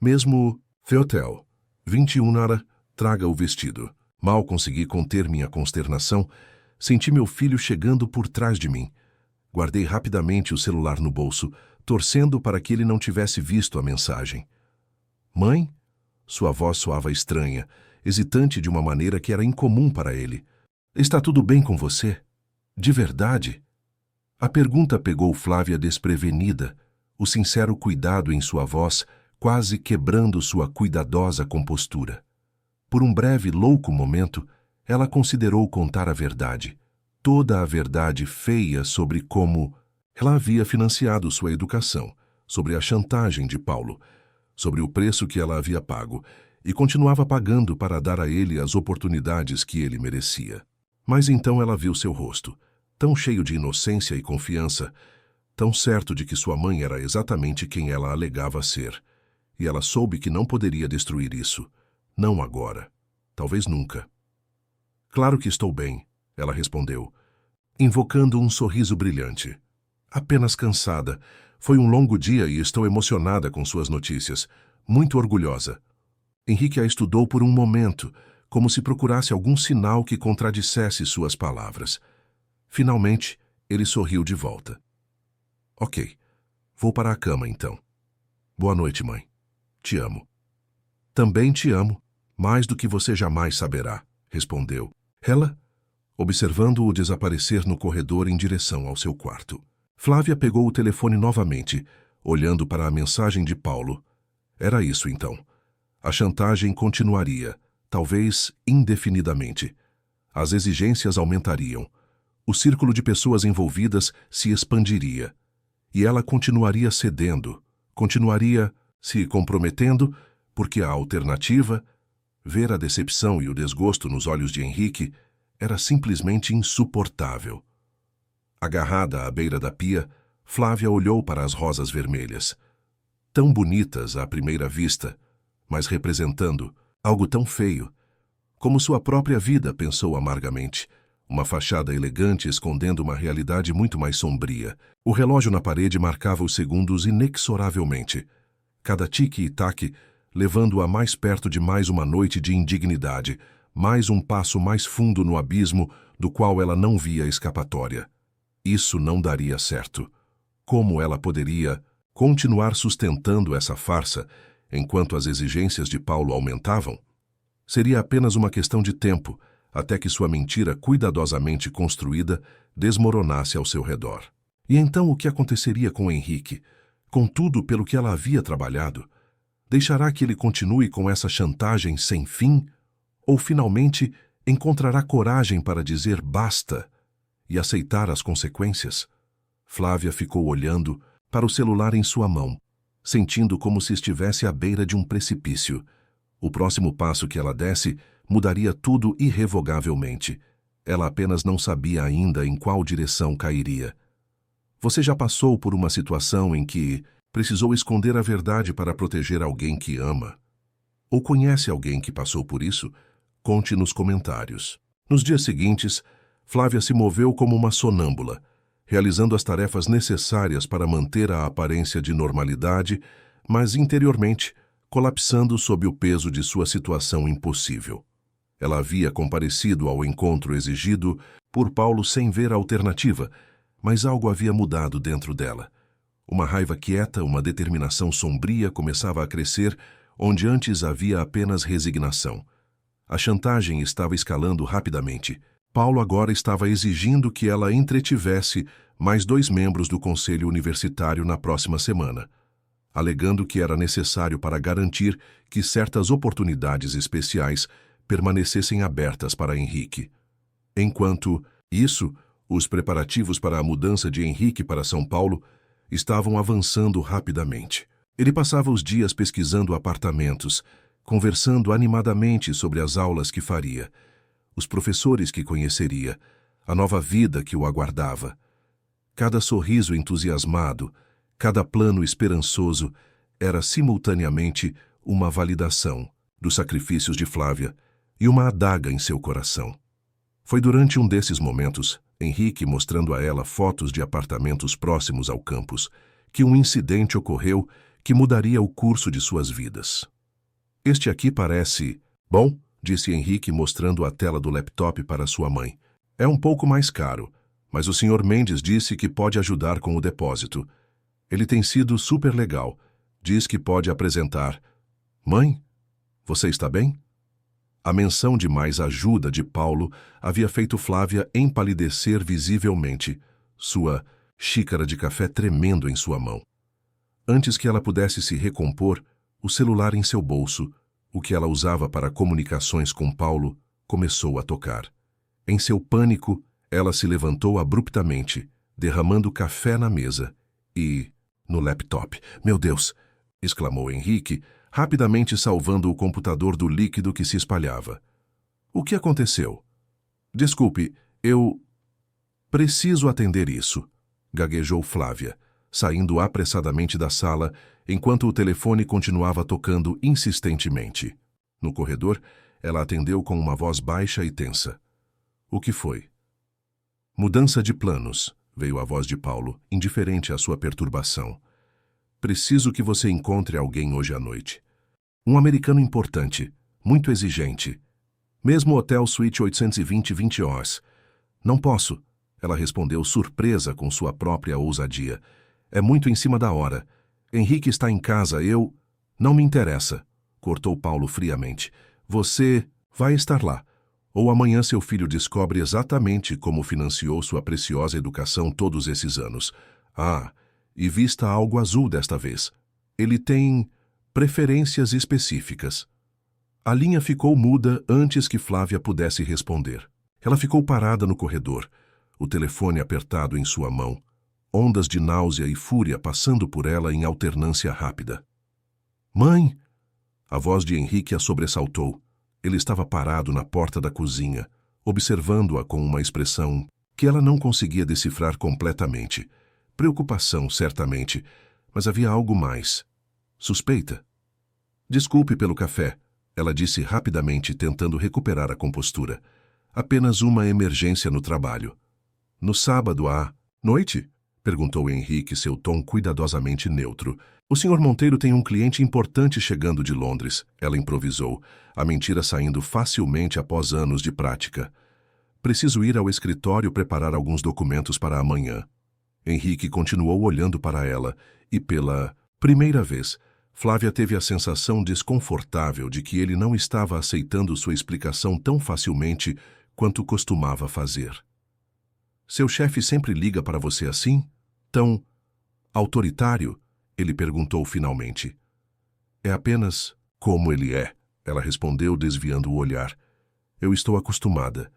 Mesmo The Hotel. 21 horas, traga o vestido. Mal consegui conter minha consternação, senti meu filho chegando por trás de mim. Guardei rapidamente o celular no bolso, torcendo para que ele não tivesse visto a mensagem. Mãe? Sua voz soava estranha, hesitante de uma maneira que era incomum para ele. Está tudo bem com você? De verdade? A pergunta pegou Flávia desprevenida, o sincero cuidado em sua voz quase quebrando sua cuidadosa compostura. Por um breve, louco momento, ela considerou contar a verdade, toda a verdade feia sobre como ela havia financiado sua educação, sobre a chantagem de Paulo, sobre o preço que ela havia pago e continuava pagando para dar a ele as oportunidades que ele merecia. Mas então ela viu seu rosto, tão cheio de inocência e confiança, tão certo de que sua mãe era exatamente quem ela alegava ser, e ela soube que não poderia destruir isso. Não agora. Talvez nunca. Claro que estou bem, ela respondeu, invocando um sorriso brilhante. Apenas cansada. Foi um longo dia e estou emocionada com suas notícias. Muito orgulhosa. Henrique a estudou por um momento, como se procurasse algum sinal que contradissesse suas palavras. Finalmente, ele sorriu de volta. Ok. Vou para a cama, então. Boa noite, mãe. Te amo. Também te amo, mais do que você jamais saberá, respondeu ela, observando-o desaparecer no corredor em direção ao seu quarto. Flávia pegou o telefone novamente, olhando para a mensagem de Paulo. Era isso, então. A chantagem continuaria, talvez indefinidamente. As exigências aumentariam. O círculo de pessoas envolvidas se expandiria. E ela continuaria cedendo, continuaria se comprometendo, porque a alternativa, ver a decepção e o desgosto nos olhos de Henrique, era simplesmente insuportável. Agarrada à beira da pia, Flávia olhou para as rosas vermelhas. Tão bonitas à primeira vista, mas representando algo tão feio, como sua própria vida, pensou amargamente. Uma fachada elegante escondendo uma realidade muito mais sombria. O relógio na parede marcava os segundos inexoravelmente. Cada tique e taque levando-a mais perto de mais uma noite de indignidade, mais um passo mais fundo no abismo do qual ela não via escapatória. Isso não daria certo. Como ela poderia continuar sustentando essa farsa enquanto as exigências de Paulo aumentavam? Seria apenas uma questão de tempo até que sua mentira cuidadosamente construída desmoronasse ao seu redor. E então o que aconteceria com Henrique? Com tudo pelo que ela havia trabalhado? Deixará que ele continue com essa chantagem sem fim? Ou finalmente encontrará coragem para dizer basta e aceitar as consequências? Flávia ficou olhando para o celular em sua mão, sentindo como se estivesse à beira de um precipício. O próximo passo que ela desse mudaria tudo irrevogavelmente. Ela apenas não sabia ainda em qual direção cairia. Você já passou por uma situação em que precisou esconder a verdade para proteger alguém que ama? Ou conhece alguém que passou por isso? Conte nos comentários. Nos dias seguintes, Flávia se moveu como uma sonâmbula, realizando as tarefas necessárias para manter a aparência de normalidade, mas interiormente colapsando sob o peso de sua situação impossível. Ela havia comparecido ao encontro exigido por Paulo sem ver a alternativa, mas algo havia mudado dentro dela. Uma raiva quieta, uma determinação sombria começava a crescer, onde antes havia apenas resignação. A chantagem estava escalando rapidamente. Paulo agora estava exigindo que ela entretivesse mais 2 membros do conselho universitário na próxima semana, alegando que era necessário para garantir que certas oportunidades especiais permanecessem abertas para Henrique. Enquanto isso, os preparativos para a mudança de Henrique para São Paulo estavam avançando rapidamente. Ele passava os dias pesquisando apartamentos, conversando animadamente sobre as aulas que faria, os professores que conheceria, a nova vida que o aguardava. Cada sorriso entusiasmado, cada plano esperançoso era simultaneamente uma validação dos sacrifícios de Flávia e uma adaga em seu coração. Foi durante um desses momentos, Henrique mostrando a ela fotos de apartamentos próximos ao campus, que um incidente ocorreu que mudaria o curso de suas vidas. Este aqui parece... Bom, disse Henrique mostrando a tela do laptop para sua mãe. É um pouco mais caro, mas o Sr. Mendes disse que pode ajudar com o depósito. Ele tem sido super legal. Diz que pode apresentar. Mãe, você está bem? A menção de mais ajuda de Paulo havia feito Flávia empalidecer visivelmente, sua xícara de café tremendo em sua mão. Antes que ela pudesse se recompor, o celular em seu bolso, o que ela usava para comunicações com Paulo, começou a tocar. Em seu pânico, ela se levantou abruptamente, derramando café na mesa e... no laptop. Meu Deus! Exclamou Henrique, rapidamente salvando o computador do líquido que se espalhava. O que aconteceu? Desculpe, eu... Preciso atender isso, gaguejou Flávia, saindo apressadamente da sala, enquanto o telefone continuava tocando insistentemente. No corredor, ela atendeu com uma voz baixa e tensa. O que foi? Mudança de planos, veio a voz de Paulo, indiferente à sua perturbação. Preciso que você encontre alguém hoje à noite. Um americano importante, muito exigente. Mesmo hotel suíte 820 horas. Não posso, ela respondeu surpresa com sua própria ousadia. É muito em cima da hora. Henrique está em casa, eu... Não me interessa, cortou Paulo friamente. Você vai estar lá. Ou amanhã seu filho descobre exatamente como financiou sua preciosa educação todos esses anos. Ah, e vista algo azul desta vez. Ele tem preferências específicas. A linha ficou muda antes que Flávia pudesse responder. Ela ficou parada no corredor, o telefone apertado em sua mão, ondas de náusea e fúria passando por ela em alternância rápida. Mãe! A voz de Henrique a sobressaltou. Ele estava parado na porta da cozinha, observando-a com uma expressão que ela não conseguia decifrar completamente. Preocupação, certamente, mas havia algo mais. Suspeita. Desculpe pelo café, ela disse rapidamente, tentando recuperar a compostura. Apenas uma emergência no trabalho. No sábado à noite? Perguntou Henrique, seu tom cuidadosamente neutro. O Sr. Monteiro tem um cliente importante chegando de Londres, ela improvisou, a mentira saindo facilmente após anos de prática. Preciso ir ao escritório preparar alguns documentos para amanhã. Henrique continuou olhando para ela e, pela primeira vez, Flávia teve a sensação desconfortável de que ele não estava aceitando sua explicação tão facilmente quanto costumava fazer. Seu chefe sempre liga para você assim? Tão autoritário? Ele perguntou finalmente. É apenas como ele é, ela respondeu, desviando o olhar. Eu estou acostumada.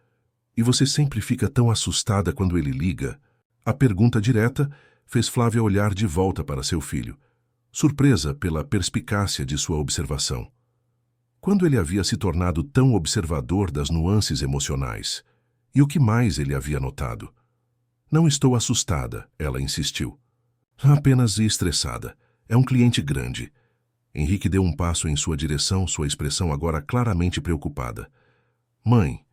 E você sempre fica tão assustada quando ele liga? A pergunta direta fez Flávia olhar de volta para seu filho, surpresa pela perspicácia de sua observação. Quando ele havia se tornado tão observador das nuances emocionais? E o que mais ele havia notado? Não estou assustada, ela insistiu. Apenas estressada. É um cliente grande. Henrique deu um passo em sua direção, sua expressão agora claramente preocupada. Mãe,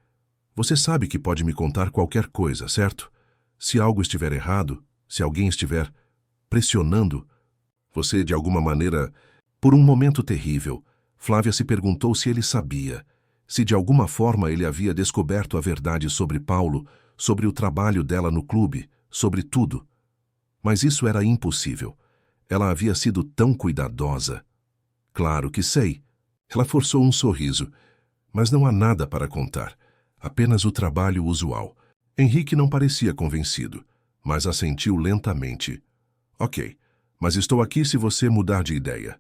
você sabe que pode me contar qualquer coisa, certo? Se algo estiver errado, se alguém estiver pressionando, você de alguma maneira... Por um momento terrível, Flávia se perguntou se ele sabia, se de alguma forma ele havia descoberto a verdade sobre Paulo, sobre o trabalho dela no clube, sobre tudo. Mas isso era impossível. Ela havia sido tão cuidadosa. Claro que sei. Ela forçou um sorriso. Mas não há nada para contar. Apenas o trabalho usual. Henrique não parecia convencido, mas assentiu lentamente. Ok, mas estou aqui se você mudar de ideia.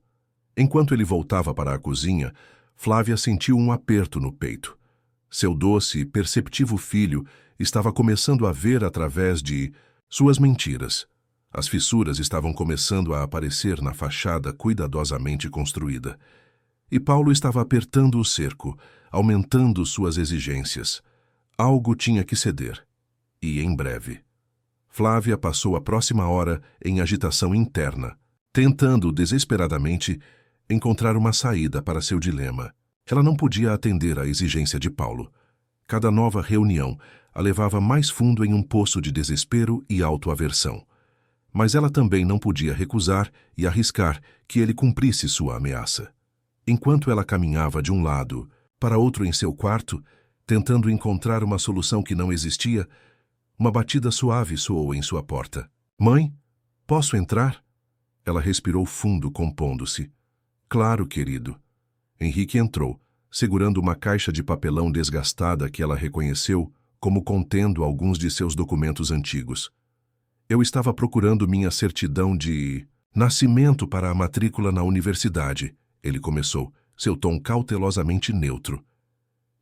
Enquanto ele voltava para a cozinha, Flávia sentiu um aperto no peito. Seu doce e perceptivo filho estava começando a ver através de suas mentiras. As fissuras estavam começando a aparecer na fachada cuidadosamente construída. E Paulo estava apertando o cerco, aumentando suas exigências. Algo tinha que ceder. E em breve. Flávia passou a próxima hora em agitação interna, tentando desesperadamente encontrar uma saída para seu dilema. Ela não podia atender à exigência de Paulo. Cada nova reunião a levava mais fundo em um poço de desespero e autoaversão. Mas ela também não podia recusar e arriscar que ele cumprisse sua ameaça. Enquanto ela caminhava de um lado para outro em seu quarto, tentando encontrar uma solução que não existia, uma batida suave soou em sua porta. Mãe, posso entrar? Ela respirou fundo, compondo-se. Claro, querido. Henrique entrou, segurando uma caixa de papelão desgastada que ela reconheceu como contendo alguns de seus documentos antigos. Eu estava procurando minha certidão de nascimento para a matrícula na universidade, ele começou, seu tom cautelosamente neutro.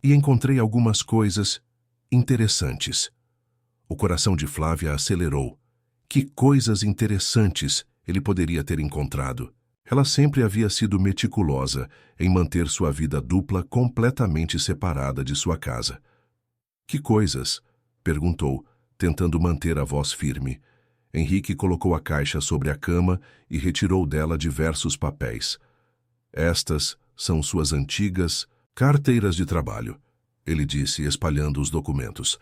E encontrei algumas coisas interessantes. O coração de Flávia acelerou. Que coisas interessantes ele poderia ter encontrado. Ela sempre havia sido meticulosa em manter sua vida dupla completamente separada de sua casa. Que coisas? Perguntou, tentando manter a voz firme. Henrique colocou a caixa sobre a cama e retirou dela diversos papéis. Estas são suas antigas carteiras de trabalho, ele disse, espalhando os documentos.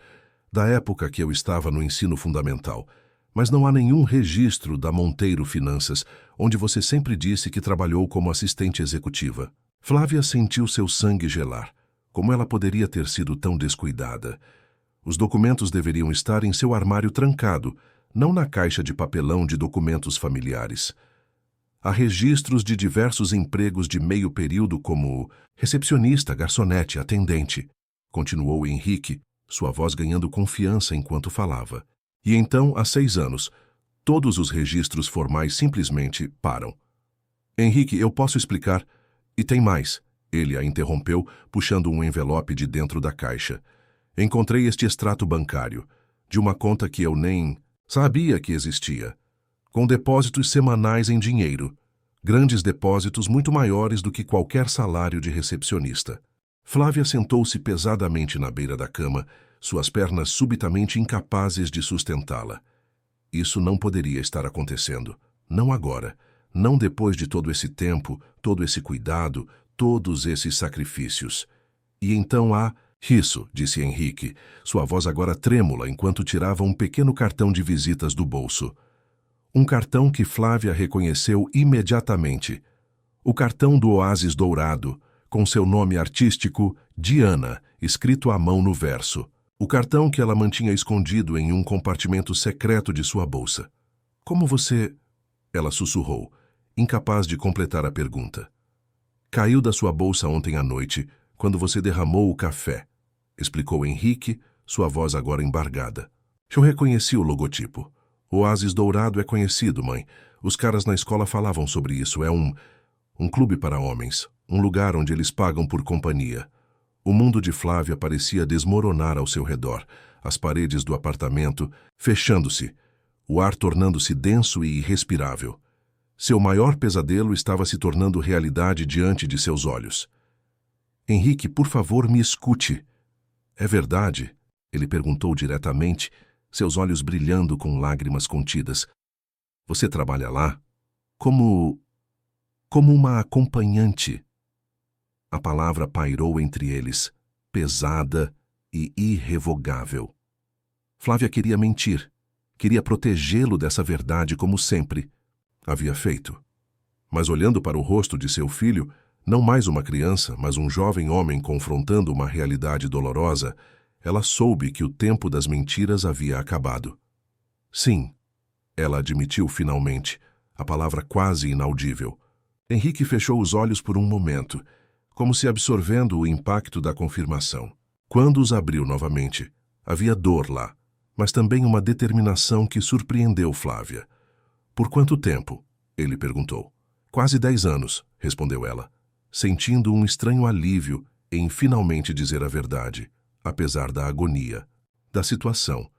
Da época que eu estava no ensino fundamental, mas não há nenhum registro da Monteiro Finanças, onde você sempre disse que trabalhou como assistente executiva. Flávia sentiu seu sangue gelar. Como ela poderia ter sido tão descuidada? Os documentos deveriam estar em seu armário trancado, não na caixa de papelão de documentos familiares. Há registros de diversos empregos de meio período como recepcionista, garçonete, atendente, continuou Henrique, sua voz ganhando confiança enquanto falava. E então, há 6 anos, todos os registros formais simplesmente param. Henrique, eu posso explicar? E tem mais. Ele a interrompeu, puxando um envelope de dentro da caixa. Encontrei este extrato bancário, de uma conta que eu nem sabia que existia, com depósitos semanais em dinheiro, grandes depósitos muito maiores do que qualquer salário de recepcionista. Flávia sentou-se pesadamente na beira da cama, suas pernas subitamente incapazes de sustentá-la. Isso não poderia estar acontecendo. Não agora. Não depois de todo esse tempo, todo esse cuidado, todos esses sacrifícios. E então há... Isso, disse Henrique, sua voz agora trêmula enquanto tirava um pequeno cartão de visitas do bolso. Um cartão que Flávia reconheceu imediatamente. O cartão do Oásis Dourado, com seu nome artístico, Diana, escrito à mão no verso. O cartão que ela mantinha escondido em um compartimento secreto de sua bolsa. Como você... Ela sussurrou, incapaz de completar a pergunta. Caiu da sua bolsa ontem à noite, quando você derramou o café, explicou Henrique, sua voz agora embargada. Eu reconheci o logotipo. O Oásis Dourado é conhecido, mãe. Os caras na escola falavam sobre isso. É um clube para homens. Um lugar onde eles pagam por companhia. O mundo de Flávia parecia desmoronar ao seu redor. As paredes do apartamento fechando-se. O ar tornando-se denso e irrespirável. Seu maior pesadelo estava se tornando realidade diante de seus olhos. Henrique, por favor, me escute. É verdade? Ele perguntou diretamente, seus olhos brilhando com lágrimas contidas. Você trabalha lá? Como uma acompanhante. A palavra pairou entre eles, pesada e irrevogável. Flávia queria mentir, queria protegê-lo dessa verdade como sempre havia feito. Mas olhando para o rosto de seu filho, não mais uma criança, mas um jovem homem confrontando uma realidade dolorosa, ela soube que o tempo das mentiras havia acabado. Sim, ela admitiu finalmente, a palavra quase inaudível. Henrique fechou os olhos por um momento, como se absorvendo o impacto da confirmação. Quando os abriu novamente, havia dor lá, mas também uma determinação que surpreendeu Flávia. Por quanto tempo? Ele perguntou. Quase 10 anos, respondeu ela, sentindo um estranho alívio em finalmente dizer a verdade, apesar da agonia, da situação.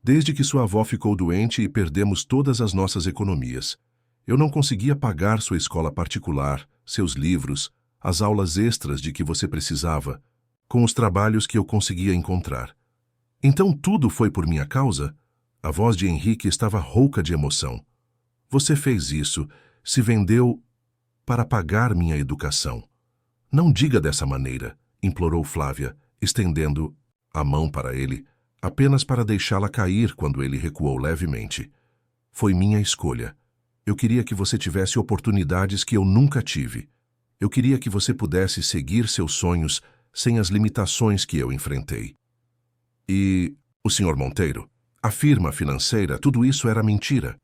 Desde que sua avó ficou doente e perdemos todas as nossas economias. Eu não conseguia pagar sua escola particular, seus livros, as aulas extras de que você precisava, com os trabalhos que eu conseguia encontrar. Então tudo foi por minha causa? A voz de Henrique estava rouca de emoção. Você fez isso, se vendeu para pagar minha educação. Não diga dessa maneira, implorou Flávia, estendendo a mão para ele, apenas para deixá-la cair quando ele recuou levemente. Foi minha escolha. Eu queria que você tivesse oportunidades que eu nunca tive. Eu queria que você pudesse seguir seus sonhos sem as limitações que eu enfrentei. E o Sr. Monteiro, a firma financeira, tudo isso era mentira.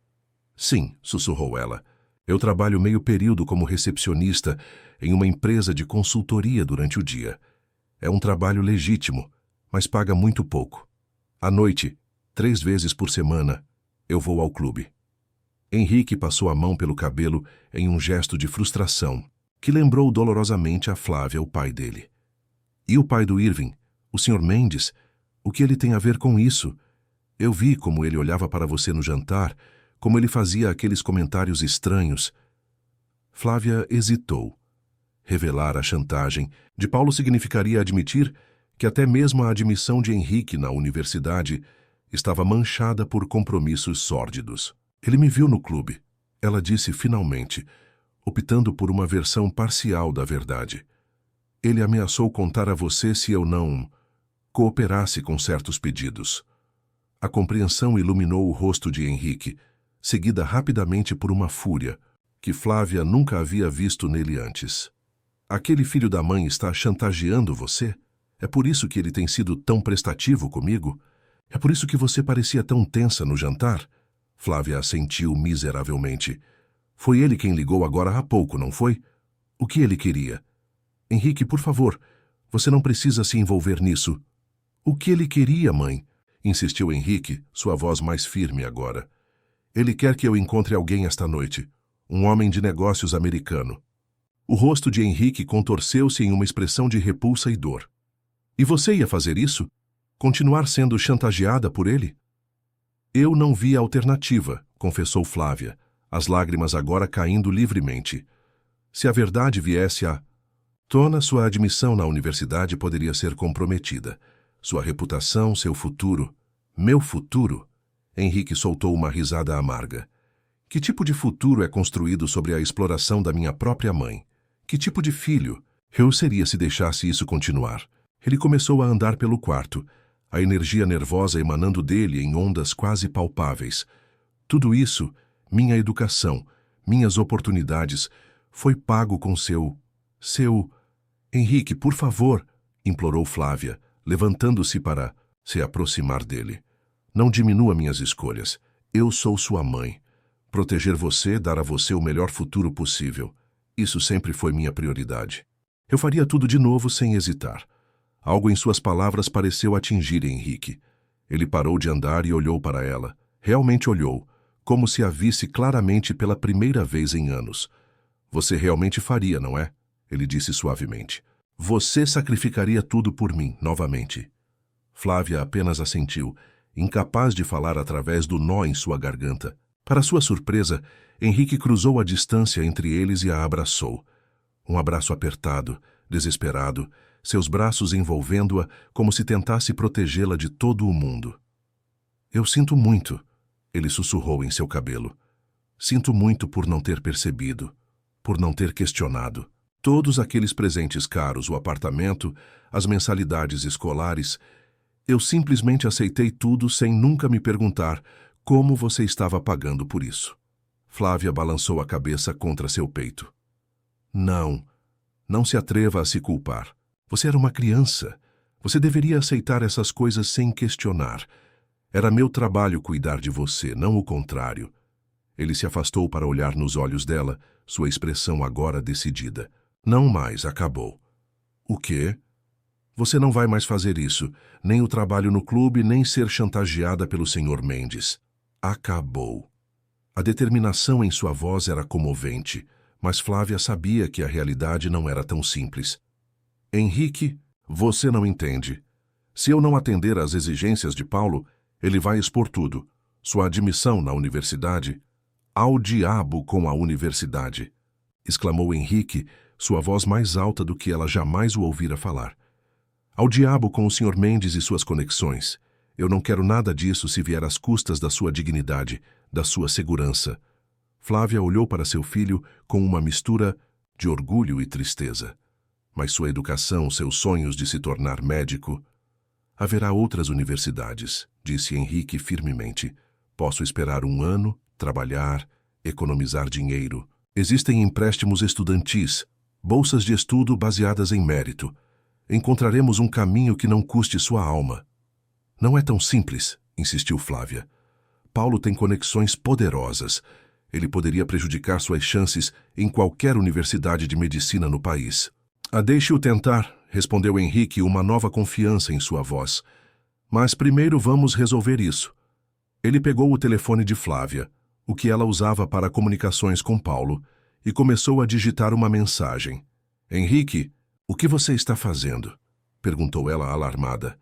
Sim, sussurrou ela. Eu trabalho meio período como recepcionista em uma empresa de consultoria durante o dia. É um trabalho legítimo, mas paga muito pouco. À noite, 3 vezes por semana, eu vou ao clube. Henrique passou a mão pelo cabelo em um gesto de frustração, que lembrou dolorosamente a Flávia, o pai dele. E o pai do Irving, o Sr. Mendes, o que ele tem a ver com isso? Eu vi como ele olhava para você no jantar, como ele fazia aqueles comentários estranhos. Flávia hesitou. Revelar a chantagem de Paulo significaria admitir que até mesmo a admissão de Henrique na universidade estava manchada por compromissos sórdidos. Ele me viu no clube, ela disse finalmente, optando por uma versão parcial da verdade. Ele ameaçou contar a você se eu não cooperasse com certos pedidos. A compreensão iluminou o rosto de Henrique, seguida rapidamente por uma fúria, que Flávia nunca havia visto nele antes. Aquele filho da mãe está chantageando você? É por isso que ele tem sido tão prestativo comigo? É por isso que você parecia tão tensa no jantar? Flávia assentiu miseravelmente. Foi ele quem ligou agora há pouco, não foi? O que ele queria? Henrique, por favor, você não precisa se envolver nisso. O que ele queria, mãe? Insistiu Henrique, sua voz mais firme agora. Ele quer que eu encontre alguém esta noite. Um homem de negócios americano. O rosto de Henrique contorceu-se em uma expressão de repulsa e dor. E você ia fazer isso? Continuar sendo chantageada por ele? Eu não vi alternativa, confessou Flávia, as lágrimas agora caindo livremente. Se a verdade viesse à tona, sua admissão na universidade poderia ser comprometida. Sua reputação, seu futuro. Meu futuro? Henrique soltou uma risada amarga. Que tipo de futuro é construído sobre a exploração da minha própria mãe? Que tipo de filho eu seria se deixasse isso continuar? Ele começou a andar pelo quarto, a energia nervosa emanando dele em ondas quase palpáveis. Tudo isso, minha educação, minhas oportunidades, foi pago com seu... Henrique, por favor, implorou Flávia, levantando-se para se aproximar dele. Não diminua minhas escolhas. Eu sou sua mãe. Proteger você, dar a você o melhor futuro possível. Isso sempre foi minha prioridade. Eu faria tudo de novo sem hesitar. Algo em suas palavras pareceu atingir Henrique. Ele parou de andar e olhou para ela. Realmente olhou, como se a visse claramente pela primeira vez em anos. Você realmente faria, não é? Ele disse suavemente. Você sacrificaria tudo por mim, novamente. Flávia apenas assentiu, incapaz de falar através do nó em sua garganta. Para sua surpresa, Henrique cruzou a distância entre eles e a abraçou. Um abraço apertado, desesperado, seus braços envolvendo-a como se tentasse protegê-la de todo o mundo. Eu sinto muito, ele sussurrou em seu cabelo. Sinto muito por não ter percebido, por não ter questionado. Todos aqueles presentes caros, o apartamento, as mensalidades escolares, eu simplesmente aceitei tudo sem nunca me perguntar como você estava pagando por isso. Flávia balançou a cabeça contra seu peito. Não se atreva a se culpar. Você era uma criança. Você deveria aceitar essas coisas sem questionar. Era meu trabalho cuidar de você, não o contrário. Ele se afastou para olhar nos olhos dela, sua expressão agora decidida. Não mais, acabou. O quê? Você não vai mais fazer isso, nem o trabalho no clube, nem ser chantageada pelo Sr. Mendes. Acabou. A determinação em sua voz era comovente, mas Flávia sabia que a realidade não era tão simples. Henrique, você não entende. Se eu não atender às exigências de Paulo, ele vai expor tudo. Sua admissão na universidade. Ao diabo com a universidade! Exclamou Henrique, sua voz mais alta do que ela jamais o ouvira falar. Ao diabo com o Sr. Mendes e suas conexões. Eu não quero nada disso se vier às custas da sua dignidade, da sua segurança. Flávia olhou para seu filho com uma mistura de orgulho e tristeza. Mas sua educação, seus sonhos de se tornar médico... Haverá outras universidades, disse Henrique firmemente. Posso esperar 1 ano, trabalhar, economizar dinheiro. Existem empréstimos estudantis, bolsas de estudo baseadas em mérito. Encontraremos um caminho que não custe sua alma. Não é tão simples, insistiu Flávia. Paulo tem conexões poderosas. Ele poderia prejudicar suas chances em qualquer universidade de medicina no país. Deixe-o tentar, respondeu Henrique, uma nova confiança em sua voz. Mas primeiro vamos resolver isso. Ele pegou o telefone de Flávia, o que ela usava para comunicações com Paulo, e começou a digitar uma mensagem. Henrique, o que você está fazendo? Perguntou ela alarmada.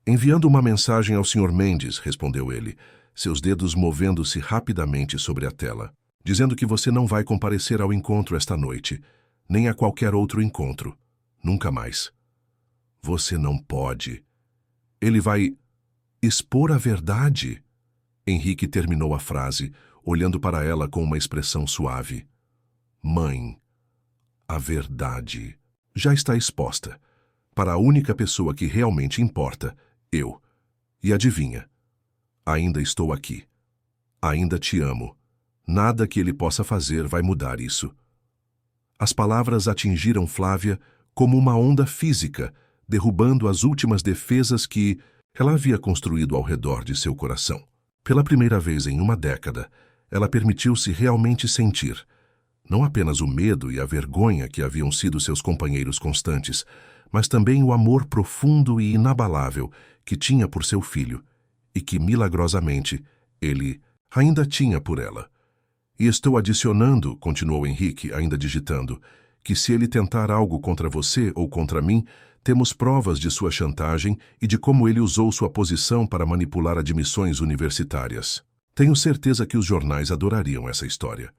Enviando uma mensagem ao Sr. Mendes, respondeu ele, seus dedos movendo-se rapidamente sobre a tela, dizendo que você não vai comparecer ao encontro esta noite, nem a qualquer outro encontro. Nunca mais. Você não pode. Ele vai expor a verdade. Henrique terminou a frase, olhando para ela com uma expressão suave. Mãe, a verdade já está exposta. Para a única pessoa que realmente importa, eu. E adivinha? Ainda estou aqui. Ainda te amo. Nada que ele possa fazer vai mudar isso. As palavras atingiram Flávia como uma onda física, derrubando as últimas defesas que ela havia construído ao redor de seu coração. Pela primeira vez em uma década, ela permitiu-se realmente sentir, não apenas o medo e a vergonha que haviam sido seus companheiros constantes, mas também o amor profundo e inabalável que tinha por seu filho, e que, milagrosamente, ele ainda tinha por ela. E estou adicionando, continuou Henrique, ainda digitando, que se ele tentar algo contra você ou contra mim, temos provas de sua chantagem e de como ele usou sua posição para manipular admissões universitárias. Tenho certeza que os jornais adorariam essa história.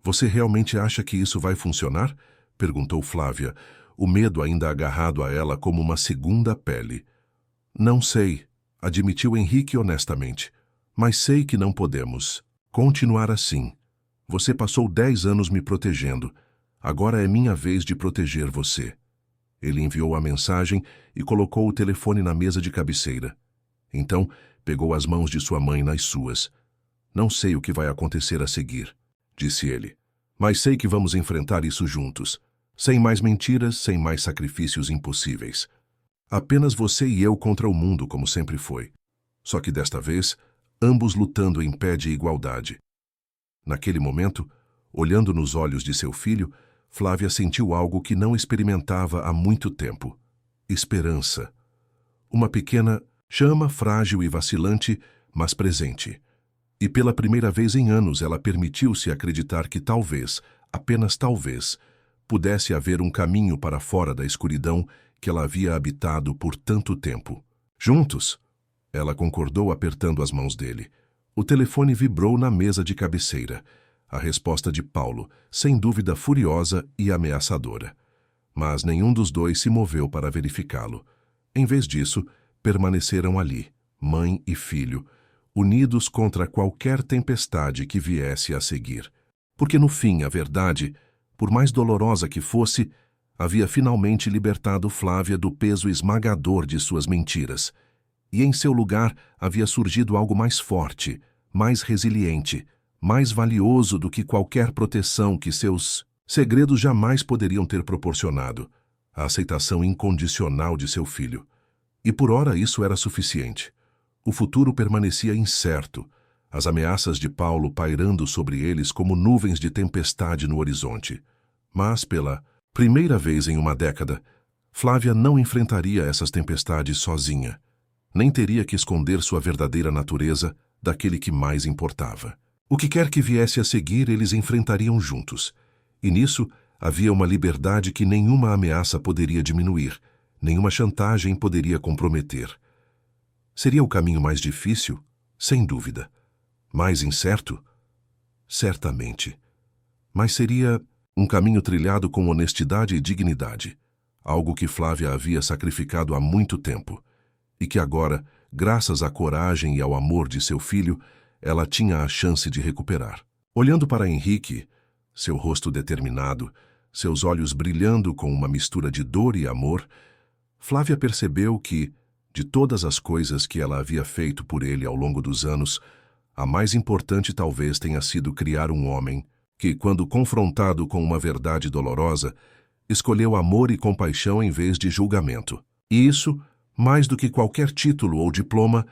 Você realmente acha que isso vai funcionar? Perguntou Flávia, o medo ainda agarrado a ela como uma segunda pele. Não sei, admitiu Henrique honestamente, mas sei que não podemos continuar assim. Você passou 10 anos me protegendo. Agora é minha vez de proteger você. Ele enviou a mensagem e colocou o telefone na mesa de cabeceira. Então, pegou as mãos de sua mãe nas suas. Não sei o que vai acontecer a seguir, disse ele. Mas sei que vamos enfrentar isso juntos. Sem mais mentiras, sem mais sacrifícios impossíveis. Apenas você e eu contra o mundo, como sempre foi. Só que desta vez, ambos lutando em pé de igualdade. Naquele momento, olhando nos olhos de seu filho, Flávia sentiu algo que não experimentava há muito tempo. Esperança. Uma pequena chama frágil e vacilante, mas presente. E pela primeira vez em anos ela permitiu-se acreditar que talvez, apenas talvez, pudesse haver um caminho para fora da escuridão que ela havia habitado por tanto tempo. Juntos, ela concordou apertando as mãos dele. O telefone vibrou na mesa de cabeceira. A resposta de Paulo, sem dúvida furiosa e ameaçadora. Mas nenhum dos dois se moveu para verificá-lo. Em vez disso, permaneceram ali, mãe e filho, unidos contra qualquer tempestade que viesse a seguir. Porque no fim, a verdade, por mais dolorosa que fosse, havia finalmente libertado Flávia do peso esmagador de suas mentiras. E em seu lugar havia surgido algo mais forte, mais resiliente, mais valioso do que qualquer proteção que seus segredos jamais poderiam ter proporcionado, a aceitação incondicional de seu filho. E por ora isso era suficiente. O futuro permanecia incerto, as ameaças de Paulo pairando sobre eles como nuvens de tempestade no horizonte. Mas, pela primeira vez em uma década, Flávia não enfrentaria essas tempestades sozinha, nem teria que esconder sua verdadeira natureza daquele que mais importava. O que quer que viesse a seguir, eles enfrentariam juntos. E nisso havia uma liberdade que nenhuma ameaça poderia diminuir, nenhuma chantagem poderia comprometer. Seria o caminho mais difícil? Sem dúvida. Mais incerto? Certamente. Mas seria um caminho trilhado com honestidade e dignidade, algo que Flávia havia sacrificado há muito tempo, e que agora, graças à coragem e ao amor de seu filho, ela tinha a chance de recuperar. Olhando para Henrique, seu rosto determinado, seus olhos brilhando com uma mistura de dor e amor, Flávia percebeu que, De todas as coisas que ela havia feito por ele ao longo dos anos, a mais importante talvez tenha sido criar um homem que, quando confrontado com uma verdade dolorosa, escolheu amor e compaixão em vez de julgamento. E isso, mais do que qualquer título ou diploma,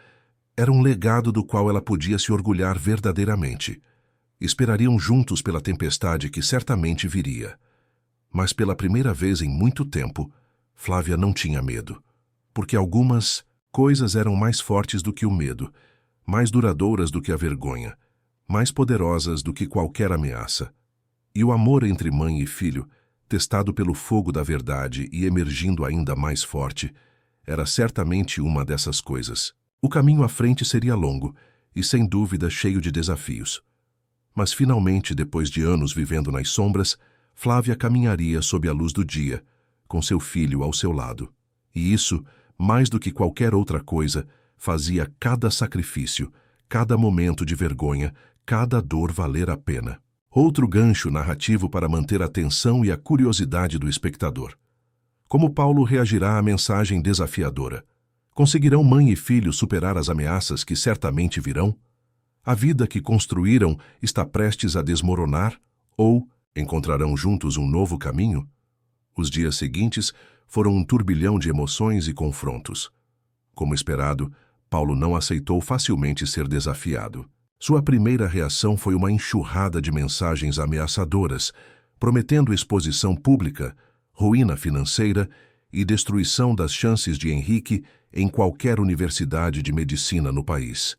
era um legado do qual ela podia se orgulhar verdadeiramente. Esperariam juntos pela tempestade que certamente viria. Mas pela primeira vez em muito tempo, Flávia não tinha medo. Porque algumas coisas eram mais fortes do que o medo, mais duradouras do que a vergonha, mais poderosas do que qualquer ameaça. E o amor entre mãe e filho, testado pelo fogo da verdade e emergindo ainda mais forte, era certamente uma dessas coisas. O caminho à frente seria longo e, sem dúvida, cheio de desafios. Mas, finalmente, depois de anos vivendo nas sombras, Flávia caminharia sob a luz do dia, com seu filho ao seu lado. E isso, mais do que qualquer outra coisa, fazia cada sacrifício, cada momento de vergonha, cada dor valer a pena. Outro gancho narrativo para manter a atenção e a curiosidade do espectador. Como Paulo reagirá à mensagem desafiadora? Conseguirão mãe e filho superar as ameaças que certamente virão? A vida que construíram está prestes a desmoronar? Ou encontrarão juntos um novo caminho? Os dias seguintes foram um turbilhão de emoções e confrontos. Como esperado, Paulo não aceitou facilmente ser desafiado. Sua primeira reação foi uma enxurrada de mensagens ameaçadoras, prometendo exposição pública, ruína financeira e destruição das chances de Henrique em qualquer universidade de medicina no país.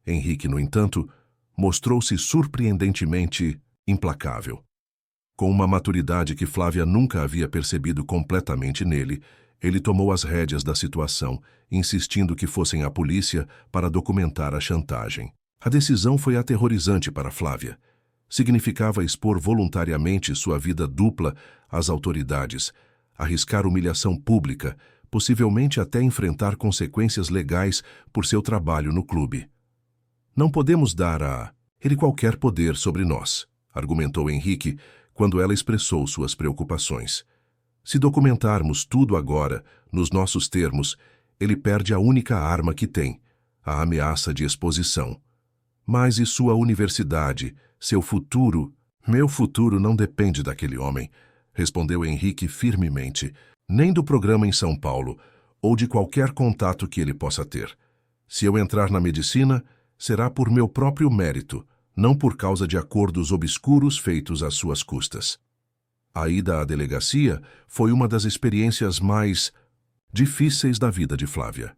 Henrique, no entanto, mostrou-se surpreendentemente implacável. Com uma maturidade que Flávia nunca havia percebido completamente nele, ele tomou as rédeas da situação, insistindo que fossem à polícia para documentar a chantagem. A decisão foi aterrorizante para Flávia. Significava expor voluntariamente sua vida dupla às autoridades, arriscar humilhação pública, possivelmente até enfrentar consequências legais por seu trabalho no clube. Não podemos dar a ele qualquer poder sobre nós, argumentou Henrique quando ela expressou suas preocupações. Se documentarmos tudo agora, nos nossos termos, ele perde a única arma que tem, a ameaça de exposição. Mas e sua universidade, seu futuro? Meu futuro não depende daquele homem, respondeu Henrique firmemente, nem do programa em São Paulo, ou de qualquer contato que ele possa ter. Se eu entrar na medicina, será por meu próprio mérito, não por causa de acordos obscuros feitos às suas custas. A ida à delegacia foi uma das experiências mais difíceis da vida de Flávia.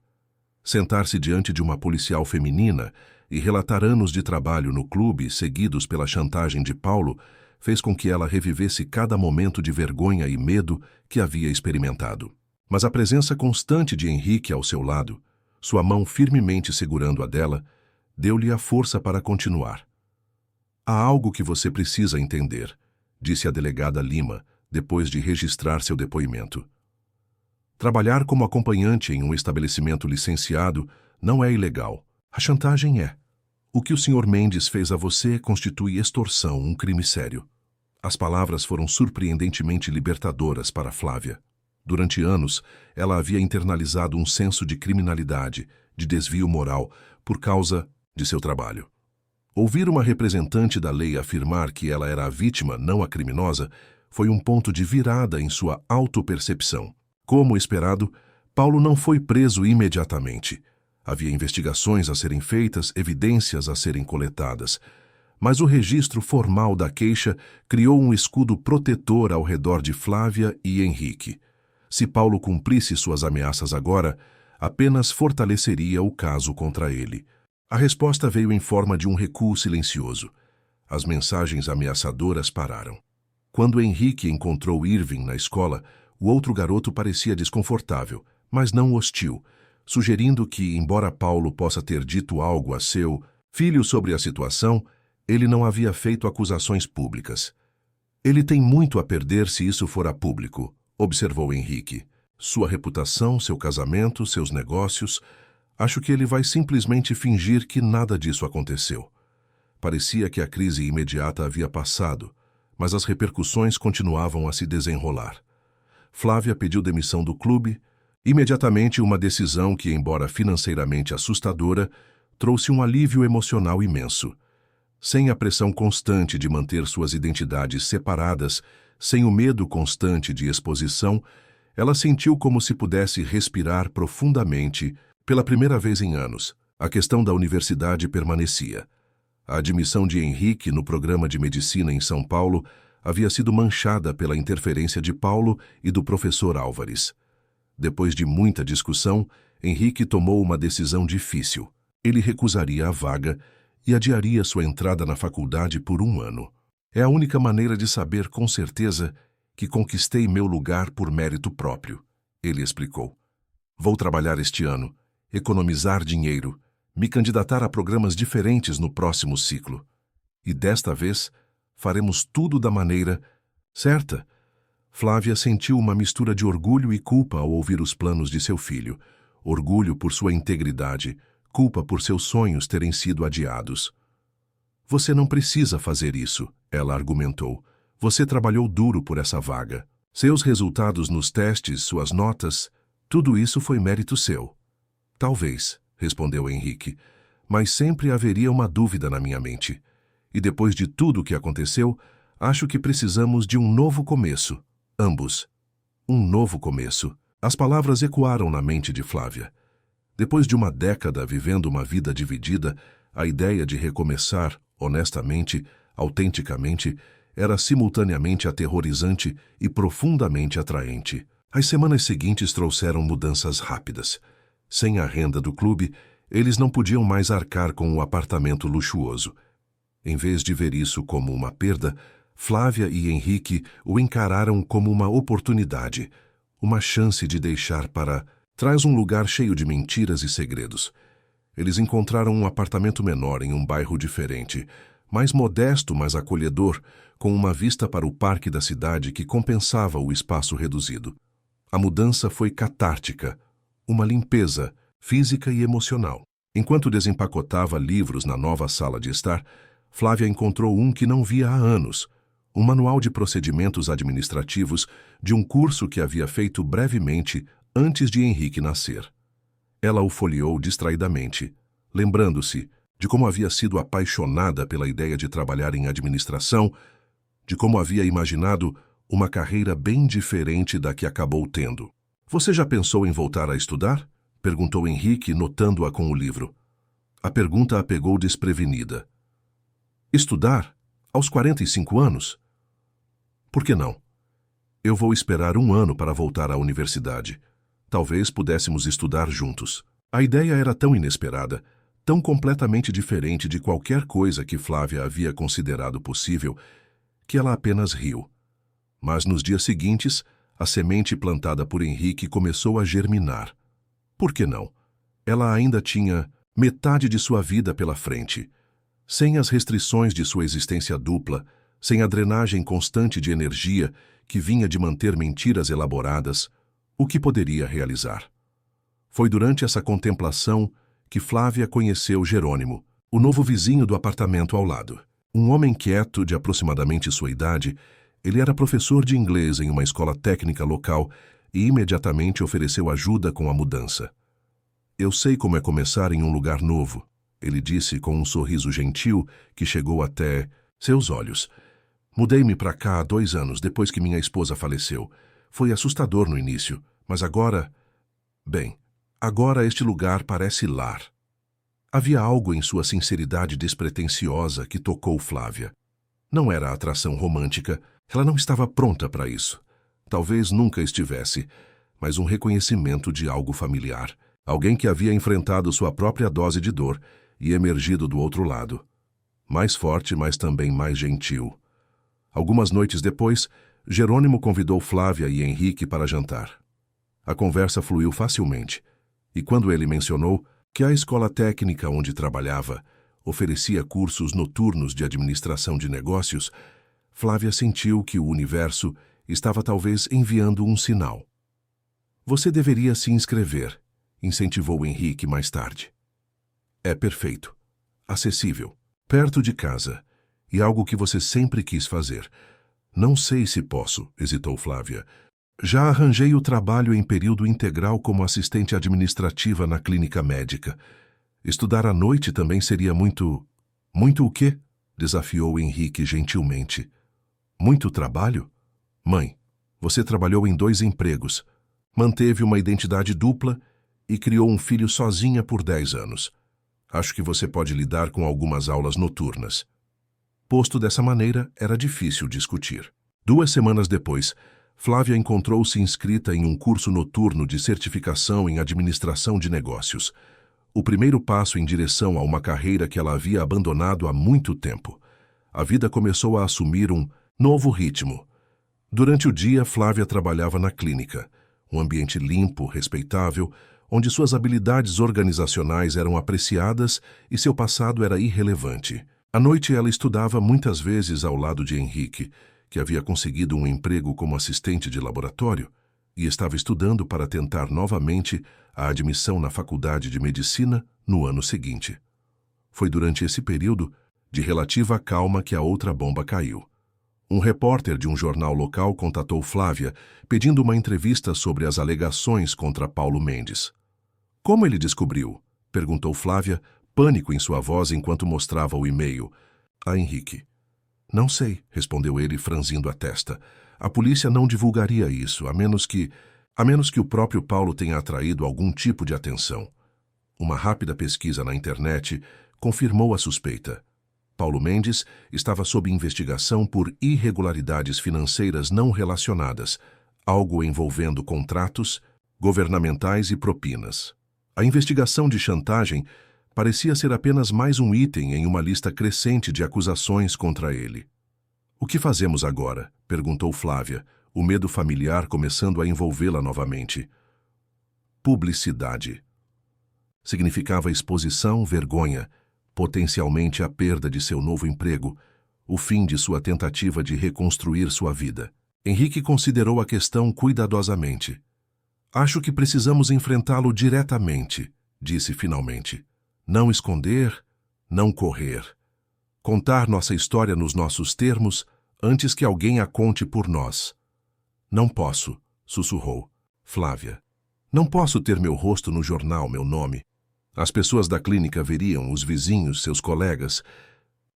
Sentar-se diante de uma policial feminina e relatar anos de trabalho no clube seguidos pela chantagem de Paulo fez com que ela revivesse cada momento de vergonha e medo que havia experimentado. Mas a presença constante de Henrique ao seu lado, sua mão firmemente segurando a dela, deu-lhe a força para continuar. Há algo que você precisa entender, disse a delegada Lima, depois de registrar seu depoimento. Trabalhar como acompanhante em um estabelecimento licenciado não é ilegal. A chantagem é. O que o Sr. Mendes fez a você constitui extorsão, um crime sério. As palavras foram surpreendentemente libertadoras para Flávia. Durante anos, ela havia internalizado um senso de criminalidade, de desvio moral, por causa de seu trabalho. Ouvir uma representante da lei afirmar que ela era a vítima, não a criminosa, foi um ponto de virada em sua autopercepção. Como esperado, Paulo não foi preso imediatamente. Havia investigações a serem feitas, evidências a serem coletadas. Mas o registro formal da queixa criou um escudo protetor ao redor de Flávia e Henrique. Se Paulo cumprisse suas ameaças agora, apenas fortaleceria o caso contra ele. A resposta veio em forma de um recuo silencioso. As mensagens ameaçadoras pararam. Quando Henrique encontrou Irving na escola, o outro garoto parecia desconfortável, mas não hostil, sugerindo que, embora Paulo possa ter dito algo a seu filho sobre a situação, ele não havia feito acusações públicas. Ele tem muito a perder se isso for a público, observou Henrique. Sua reputação, seu casamento, seus negócios. Acho que ele vai simplesmente fingir que nada disso aconteceu. Parecia que a crise imediata havia passado, mas as repercussões continuavam a se desenrolar. Flávia pediu demissão do clube, Imediatamente, uma decisão que, embora financeiramente assustadora, trouxe um alívio emocional imenso. Sem a pressão constante de manter suas identidades separadas, sem o medo constante de exposição, ela sentiu como se pudesse respirar profundamente pela primeira vez em anos. A questão da universidade permanecia. A admissão de Henrique no programa de medicina em São Paulo havia sido manchada pela interferência de Paulo e do professor Álvares. Depois de muita discussão, Henrique tomou uma decisão difícil. Ele recusaria a vaga e adiaria sua entrada na faculdade por 1 ano. É a única maneira de saber com certeza que conquistei meu lugar por mérito próprio, ele explicou. Vou trabalhar este ano, economizar dinheiro, me candidatar a programas diferentes no próximo ciclo. E desta vez, faremos tudo da maneira certa. Flávia sentiu uma mistura de orgulho e culpa ao ouvir os planos de seu filho. Orgulho por sua integridade, culpa por seus sonhos terem sido adiados. Você não precisa fazer isso, ela argumentou. Você trabalhou duro por essa vaga. Seus resultados nos testes, suas notas, tudo isso foi mérito seu. Talvez, respondeu Henrique, mas sempre haveria uma dúvida na minha mente. E depois de tudo o que aconteceu, acho que precisamos de um novo começo. Ambos. Um novo começo. As palavras ecoaram na mente de Flávia. Depois de uma década vivendo uma vida dividida, a ideia de recomeçar, honestamente, autenticamente, era simultaneamente aterrorizante e profundamente atraente. As semanas seguintes trouxeram mudanças rápidas. Sem a renda do clube, eles não podiam mais arcar com o apartamento luxuoso. Em vez de ver isso como uma perda, Flávia e Henrique o encararam como uma oportunidade, uma chance de deixar para trás um lugar cheio de mentiras e segredos. Eles encontraram um apartamento menor em um bairro diferente, mais modesto, mas acolhedor, com uma vista para o parque da cidade que compensava o espaço reduzido. A mudança foi catártica, uma limpeza física e emocional. Enquanto desempacotava livros na nova sala de estar, Flávia encontrou um que não via há anos, um manual de procedimentos administrativos de um curso que havia feito brevemente antes de Henrique nascer. Ela o folheou distraidamente, lembrando-se de como havia sido apaixonada pela ideia de trabalhar em administração, de como havia imaginado uma carreira bem diferente da que acabou tendo. Você já pensou em voltar a estudar? Perguntou Henrique, notando-a com o livro. A pergunta a pegou desprevenida. Estudar? Aos 45 anos? Por que não? Eu vou esperar 1 ano para voltar à universidade. Talvez pudéssemos estudar juntos. A ideia era tão inesperada, tão completamente diferente de qualquer coisa que Flávia havia considerado possível, que ela apenas riu. Mas nos dias seguintes, a semente plantada por Henrique começou a germinar. Por que não? Ela ainda tinha metade de sua vida pela frente. Sem as restrições de sua existência dupla, sem a drenagem constante de energia que vinha de manter mentiras elaboradas, o que poderia realizar? Foi durante essa contemplação que Flávia conheceu Jerônimo, o novo vizinho do apartamento ao lado. Um homem quieto, de aproximadamente sua idade, ele era professor de inglês em uma escola técnica local e imediatamente ofereceu ajuda com a mudança. Eu sei como é começar em um lugar novo, ele disse com um sorriso gentil que chegou até seus olhos. Mudei-me para cá há 2 anos, depois que minha esposa faleceu. Foi assustador no início, mas agora... Bem, agora este lugar parece lar. Havia algo em sua sinceridade despretensiosa que tocou Flávia. Não era atração romântica, ela não estava pronta para isso. Talvez nunca estivesse, mas um reconhecimento de algo familiar. Alguém que havia enfrentado sua própria dose de dor e emergido do outro lado. Mais forte, mas também mais gentil. Algumas noites depois, Jerônimo convidou Flávia e Henrique para jantar. A conversa fluiu facilmente, e quando ele mencionou que a escola técnica onde trabalhava oferecia cursos noturnos de administração de negócios, Flávia sentiu que o universo estava talvez enviando um sinal. Você deveria se inscrever, incentivou Henrique mais tarde. É perfeito, acessível, perto de casa, e algo que você sempre quis fazer. Não sei se posso, hesitou Flávia. Já arranjei o trabalho em período integral como assistente administrativa na clínica médica. Estudar à noite também seria muito... Muito o quê? Desafiou Henrique gentilmente. Muito trabalho? Mãe, você trabalhou em 2 empregos, manteve uma identidade dupla e criou um filho sozinha por 10 anos. Acho que você pode lidar com algumas aulas noturnas. Posto dessa maneira, era difícil discutir. 2 semanas depois, Flávia encontrou-se inscrita em um curso noturno de certificação em administração de negócios. O primeiro passo em direção a uma carreira que ela havia abandonado há muito tempo. A vida começou a assumir um novo ritmo. Durante o dia, Flávia trabalhava na clínica, um ambiente limpo, respeitável, onde suas habilidades organizacionais eram apreciadas e seu passado era irrelevante. À noite, ela estudava muitas vezes ao lado de Henrique, que havia conseguido um emprego como assistente de laboratório e estava estudando para tentar novamente a admissão na faculdade de medicina no ano seguinte. Foi durante esse período de relativa calma que a outra bomba caiu. Um repórter de um jornal local contatou Flávia, pedindo uma entrevista sobre as alegações contra Paulo Mendes. Como ele descobriu? Perguntou Flávia, pânico em sua voz enquanto mostrava o e-mail a Henrique. Não sei, respondeu ele, franzindo a testa. A polícia não divulgaria isso, a menos que o próprio Paulo tenha atraído algum tipo de atenção. Uma rápida pesquisa na internet confirmou a suspeita. Paulo Mendes estava sob investigação por irregularidades financeiras não relacionadas, algo envolvendo contratos, governamentais e propinas. A investigação de chantagem parecia ser apenas mais um item em uma lista crescente de acusações contra ele. O que fazemos agora? Perguntou Flávia, o medo familiar começando a envolvê-la novamente. Publicidade. Significava exposição, vergonha, potencialmente a perda de seu novo emprego, o fim de sua tentativa de reconstruir sua vida. Henrique considerou a questão cuidadosamente. Acho que precisamos enfrentá-lo diretamente, disse finalmente. Não esconder, não correr. Contar nossa história nos nossos termos antes que alguém a conte por nós. Não posso, sussurrou Flávia. Não posso ter meu rosto no jornal, meu nome. As pessoas da clínica veriam, os vizinhos, seus colegas.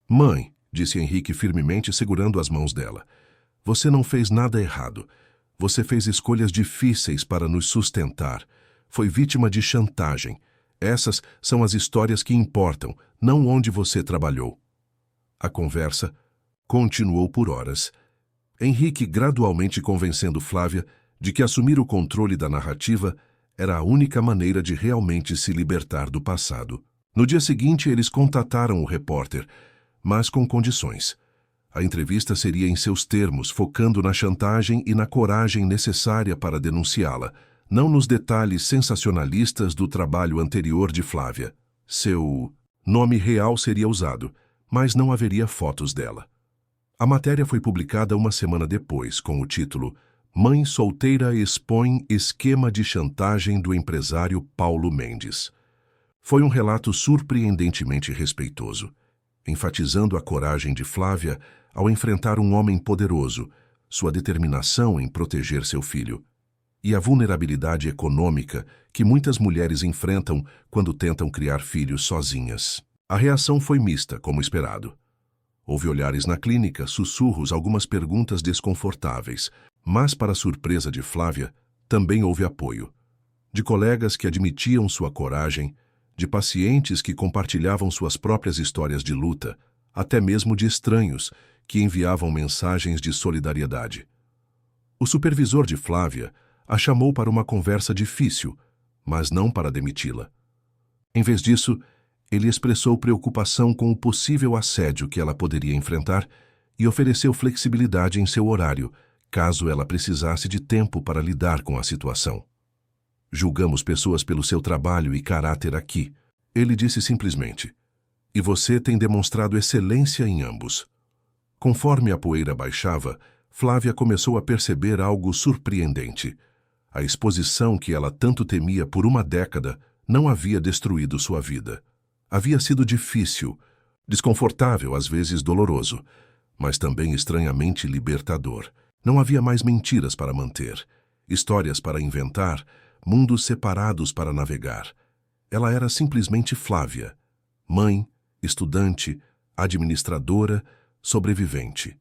Mãe, disse Henrique firmemente, segurando as mãos dela. Você não fez nada errado. Você fez escolhas difíceis para nos sustentar. Foi vítima de chantagem. Essas são as histórias que importam, não onde você trabalhou. A conversa continuou por horas. Henrique gradualmente convencendo Flávia de que assumir o controle da narrativa era a única maneira de realmente se libertar do passado. No dia seguinte, eles contataram o repórter, mas com condições. A entrevista seria em seus termos, focando na chantagem e na coragem necessária para denunciá-la, não nos detalhes sensacionalistas do trabalho anterior de Flávia. Seu nome real seria usado, mas não haveria fotos dela. A matéria foi publicada uma semana depois, com o título Mãe solteira expõe esquema de chantagem do empresário Paulo Mendes. Foi um relato surpreendentemente respeitoso, enfatizando a coragem de Flávia ao enfrentar um homem poderoso, sua determinação em proteger seu filho, e a vulnerabilidade econômica que muitas mulheres enfrentam quando tentam criar filhos sozinhas. A reação foi mista, como esperado. Houve olhares na clínica, sussurros, algumas perguntas desconfortáveis, mas, para surpresa de Flávia, também houve apoio. De colegas que admitiam sua coragem, de pacientes que compartilhavam suas próprias histórias de luta, até mesmo de estranhos que enviavam mensagens de solidariedade. O supervisor de Flávia a chamou para uma conversa difícil, mas não para demiti-la. Em vez disso, ele expressou preocupação com o possível assédio que ela poderia enfrentar e ofereceu flexibilidade em seu horário, caso ela precisasse de tempo para lidar com a situação. Julgamos pessoas pelo seu trabalho e caráter aqui, ele disse simplesmente. E você tem demonstrado excelência em ambos. Conforme a poeira baixava, Flávia começou a perceber algo surpreendente. A exposição que ela tanto temia por uma década não havia destruído sua vida. Havia sido difícil, desconfortável, às vezes doloroso, mas também estranhamente libertador. Não havia mais mentiras para manter. histórias para inventar, mundos separados para navegar. Ela era simplesmente Flávia, mãe, estudante, administradora, sobrevivente.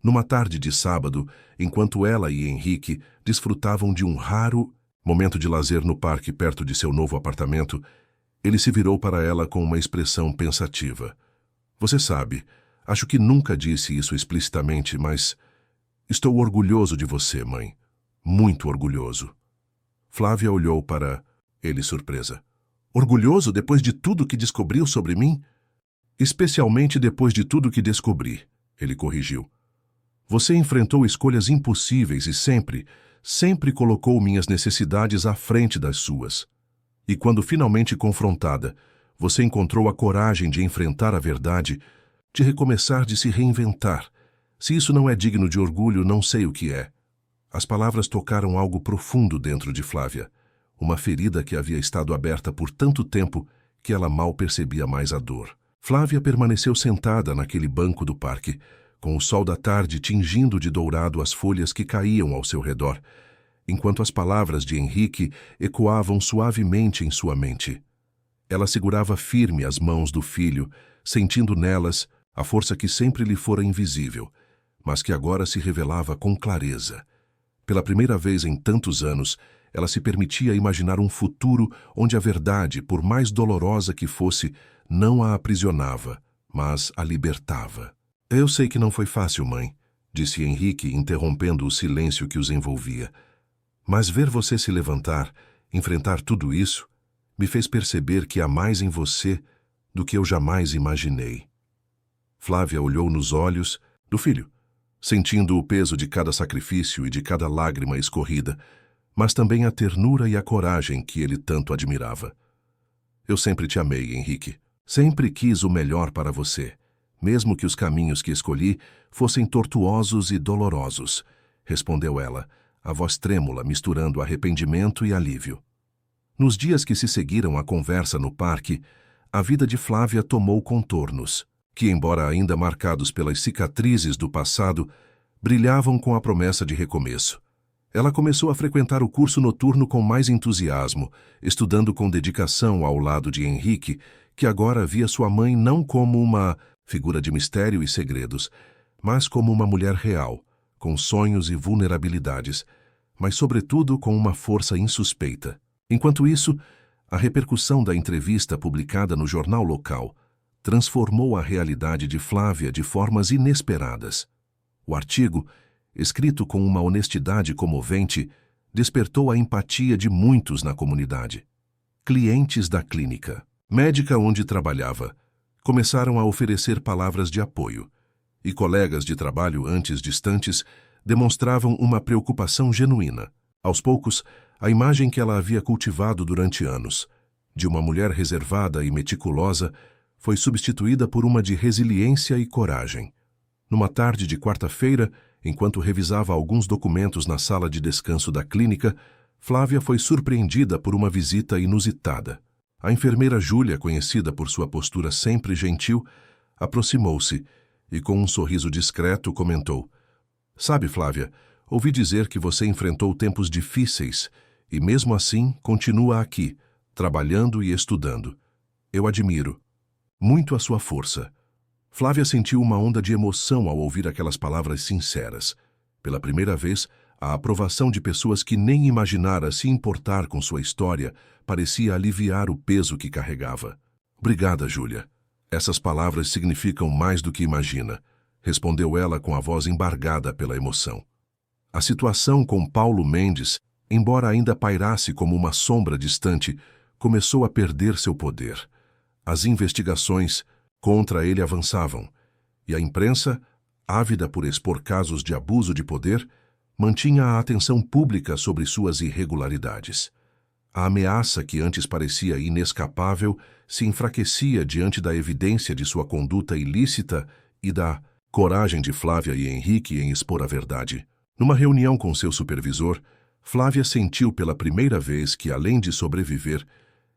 Numa tarde de sábado, enquanto ela e Henrique desfrutavam de um raro momento de lazer no parque perto de seu novo apartamento, ele se virou para ela com uma expressão pensativa. Você sabe, acho que nunca disse isso explicitamente, mas estou orgulhoso de você, mãe. Muito orgulhoso. Flávia olhou para ele surpresa. Orgulhoso depois de tudo que descobriu sobre mim? Especialmente depois de tudo que descobri, ele corrigiu. Você enfrentou escolhas impossíveis e sempre colocou minhas necessidades à frente das suas. E quando finalmente confrontada, você encontrou a coragem de enfrentar a verdade, de recomeçar, de se reinventar. Se isso não é digno de orgulho, não sei o que é. As palavras tocaram algo profundo dentro de Flávia, uma ferida que havia estado aberta por tanto tempo que ela mal percebia mais a dor. Flávia permaneceu sentada naquele banco do parque, com o sol da tarde tingindo de dourado as folhas que caíam ao seu redor, enquanto as palavras de Henrique ecoavam suavemente em sua mente. Ela segurava firme as mãos do filho, sentindo nelas a força que sempre lhe fora invisível, mas que agora se revelava com clareza. Pela primeira vez em tantos anos, ela se permitia imaginar um futuro onde a verdade, por mais dolorosa que fosse, não a aprisionava, mas a libertava. Eu sei que não foi fácil, mãe, disse Henrique, interrompendo o silêncio que os envolvia. Mas ver você se levantar, enfrentar tudo isso, me fez perceber que há mais em você do que eu jamais imaginei. Flávia olhou nos olhos do filho, sentindo o peso de cada sacrifício e de cada lágrima escorrida, mas também a ternura e a coragem que ele tanto admirava. Eu sempre te amei, Henrique. Sempre quis o melhor para você, mesmo que os caminhos que escolhi fossem tortuosos e dolorosos, respondeu ela, a voz trêmula misturando arrependimento e alívio. Nos dias que se seguiram à conversa no parque, a vida de Flávia tomou contornos, que, embora ainda marcados pelas cicatrizes do passado, brilhavam com a promessa de recomeço. Ela começou a frequentar o curso noturno com mais entusiasmo, estudando com dedicação ao lado de Henrique, que agora via sua mãe não como uma figura de mistério e segredos, mas como uma mulher real, com sonhos e vulnerabilidades, mas sobretudo com uma força insuspeita. Enquanto isso, a repercussão da entrevista publicada no jornal local transformou a realidade de Flávia de formas inesperadas. O artigo, escrito com uma honestidade comovente, despertou a empatia de muitos na comunidade. Clientes da clínica, médica onde trabalhava, começaram a oferecer palavras de apoio, e colegas de trabalho antes distantes demonstravam uma preocupação genuína. Aos poucos, a imagem que ela havia cultivado durante anos, de uma mulher reservada e meticulosa, foi substituída por uma de resiliência e coragem. Numa tarde de quarta-feira, enquanto revisava alguns documentos na sala de descanso da clínica, Flávia foi surpreendida por uma visita inusitada. A enfermeira Júlia, conhecida por sua postura sempre gentil, aproximou-se e, com um sorriso discreto, comentou: "Sabe, Flávia, ouvi dizer que você enfrentou tempos difíceis e, mesmo assim, continua aqui, trabalhando e estudando. Eu admiro muito a sua força." Flávia sentiu uma onda de emoção ao ouvir aquelas palavras sinceras. Pela primeira vez, a aprovação de pessoas que nem imaginara se importar com sua história parecia aliviar o peso que carregava. "Obrigada, Júlia. Essas palavras significam mais do que imagina", respondeu ela com a voz embargada pela emoção. A situação com Paulo Mendes, embora ainda pairasse como uma sombra distante, começou a perder seu poder. As investigações contra ele avançavam, e a imprensa, ávida por expor casos de abuso de poder, mantinha a atenção pública sobre suas irregularidades. A ameaça que antes parecia inescapável se enfraquecia diante da evidência de sua conduta ilícita e da coragem de Flávia e Henrique em expor a verdade. Numa reunião com seu supervisor, Flávia sentiu pela primeira vez que, além de sobreviver,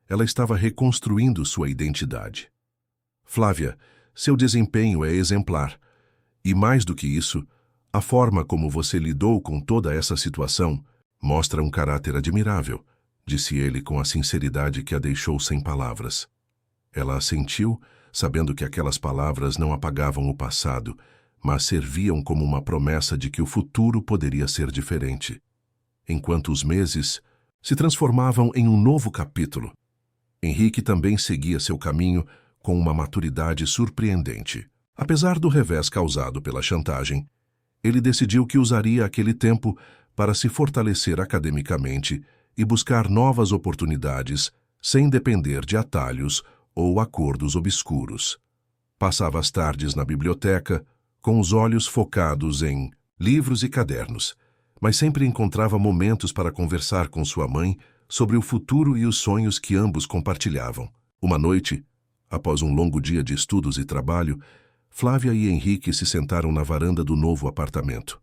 ela estava reconstruindo sua identidade. "Flávia, seu desempenho é exemplar. E mais do que isso, a forma como você lidou com toda essa situação Mostra um caráter admirável, disse ele com a sinceridade que a deixou sem palavras. Ela assentiu, sabendo que aquelas palavras não apagavam o passado, mas serviam como uma promessa de que o futuro poderia ser diferente. Enquanto os meses se transformavam em um novo capítulo, Henrique também seguia seu caminho com uma maturidade surpreendente. Apesar do revés causado pela chantagem, ele decidiu que usaria aquele tempo para se fortalecer academicamente e buscar novas oportunidades sem depender de atalhos ou acordos obscuros. Passava as tardes na biblioteca, com os olhos focados em livros e cadernos, mas sempre encontrava momentos para conversar com sua mãe sobre o futuro e os sonhos que ambos compartilhavam. Uma noite, após um longo dia de estudos e trabalho, Flávia e Henrique se sentaram na varanda do novo apartamento.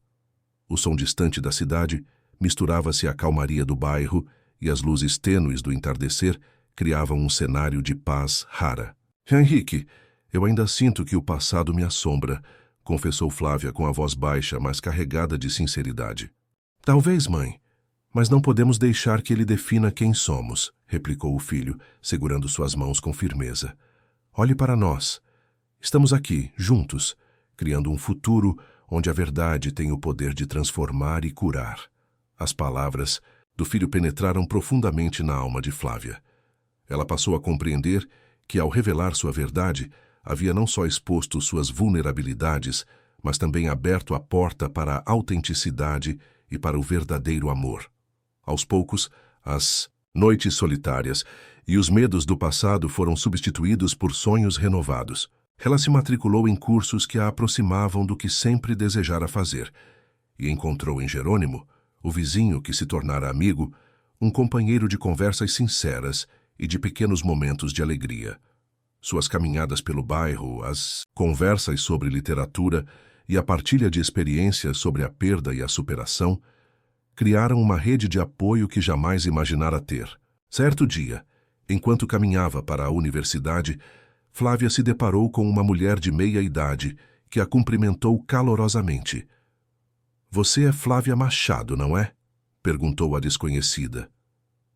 O som distante da cidade misturava-se à calmaria do bairro e as luzes tênues do entardecer criavam um cenário de paz rara. Henrique, eu ainda sinto que o passado me assombra, confessou Flávia com a voz baixa, mas carregada de sinceridade. Talvez, mãe, mas não podemos deixar que ele defina quem somos, replicou o filho, segurando suas mãos com firmeza. Olhe para nós. Estamos aqui, juntos, criando um futuro onde a verdade tem o poder de transformar e curar. As palavras do filho penetraram profundamente na alma de Flávia. Ela passou a compreender que, ao revelar sua verdade, havia não só exposto suas vulnerabilidades, mas também aberto a porta para a autenticidade e para o verdadeiro amor. Aos poucos, as noites solitárias e os medos do passado foram substituídos por sonhos renovados. Ela se matriculou em cursos que a aproximavam do que sempre desejara fazer e encontrou em Jerônimo, o vizinho que se tornara amigo, um companheiro de conversas sinceras e de pequenos momentos de alegria. Suas caminhadas pelo bairro, as conversas sobre literatura e a partilha de experiências sobre a perda e a superação criaram uma rede de apoio que jamais imaginara ter. Certo dia, enquanto caminhava para a universidade, Flávia se deparou com uma mulher de meia idade que a cumprimentou calorosamente. Você é Flávia Machado, não é? Perguntou a desconhecida.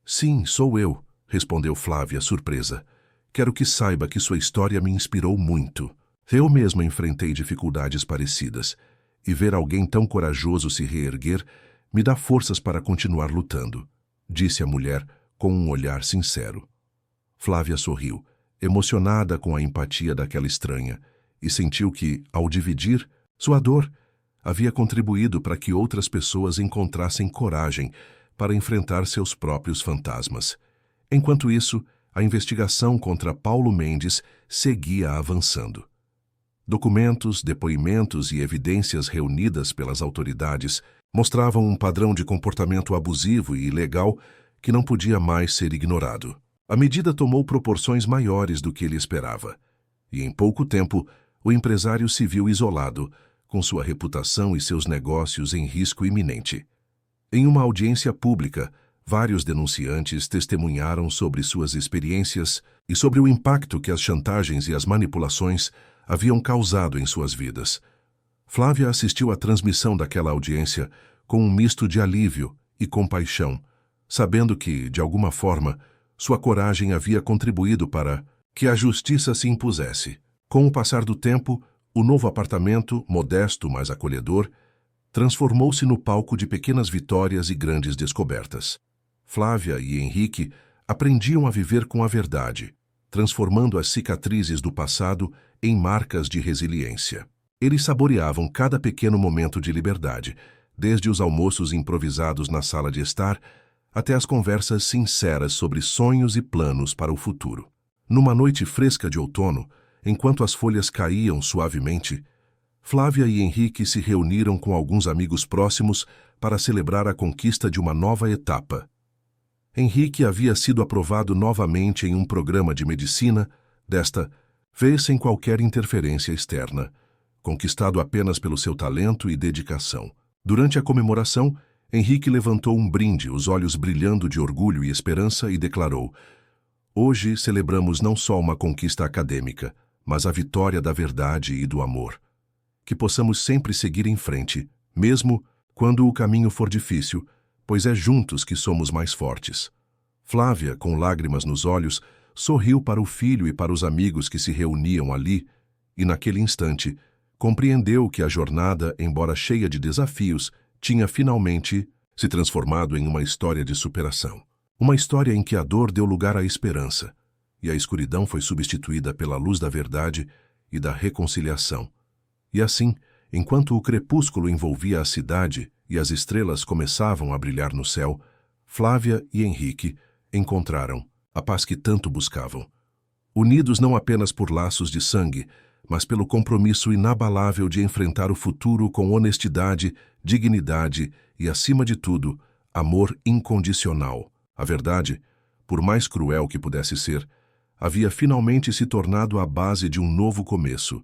Sim, sou eu, respondeu Flávia, surpresa. Quero que saiba que sua história me inspirou muito. Eu mesma enfrentei dificuldades parecidas, e ver alguém tão corajoso se reerguer me dá forças para continuar lutando, disse a mulher com um olhar sincero. Flávia sorriu, emocionada com a empatia daquela estranha, e sentiu que, ao dividir sua dor, havia contribuído para que outras pessoas encontrassem coragem para enfrentar seus próprios fantasmas. Enquanto isso, a investigação contra Paulo Mendes seguia avançando. Documentos, depoimentos e evidências reunidas pelas autoridades mostravam um padrão de comportamento abusivo e ilegal que não podia mais ser ignorado. A medida tomou proporções maiores do que ele esperava, e em pouco tempo o empresário se viu isolado, com sua reputação e seus negócios em risco iminente. Em uma audiência pública, vários denunciantes testemunharam sobre suas experiências e sobre o impacto que as chantagens e as manipulações haviam causado em suas vidas. Flávia assistiu à transmissão daquela audiência com um misto de alívio e compaixão, sabendo que, de alguma forma, sua coragem havia contribuído para que a justiça se impusesse. Com o passar do tempo, o novo apartamento, modesto mas acolhedor, transformou-se no palco de pequenas vitórias e grandes descobertas. Flávia e Henrique aprendiam a viver com a verdade, transformando as cicatrizes do passado em marcas de resiliência. Eles saboreavam cada pequeno momento de liberdade, desde os almoços improvisados na sala de estar até as conversas sinceras sobre sonhos e planos para o futuro. Numa noite fresca de outono, enquanto as folhas caíam suavemente, Flávia e Henrique se reuniram com alguns amigos próximos para celebrar a conquista de uma nova etapa. Henrique havia sido aprovado novamente em um programa de medicina, desta vez sem qualquer interferência externa, conquistado apenas pelo seu talento e dedicação. Durante a comemoração, Henrique levantou um brinde, os olhos brilhando de orgulho e esperança, e declarou: Hoje celebramos não só uma conquista acadêmica, mas a vitória da verdade e do amor. Que possamos sempre seguir em frente, mesmo quando o caminho for difícil, pois é juntos que somos mais fortes. Flávia, com lágrimas nos olhos, sorriu para o filho e para os amigos que se reuniam ali, e naquele instante, compreendeu que a jornada, embora cheia de desafios, tinha finalmente se transformado em uma história de superação. Uma história em que a dor deu lugar à esperança, e a escuridão foi substituída pela luz da verdade e da reconciliação. E assim, enquanto o crepúsculo envolvia a cidade e as estrelas começavam a brilhar no céu, Flávia e Henrique encontraram a paz que tanto buscavam. Unidos não apenas por laços de sangue, mas pelo compromisso inabalável de enfrentar o futuro com honestidade, dignidade e, acima de tudo, amor incondicional. A verdade, por mais cruel que pudesse ser, havia finalmente se tornado a base de um novo começo,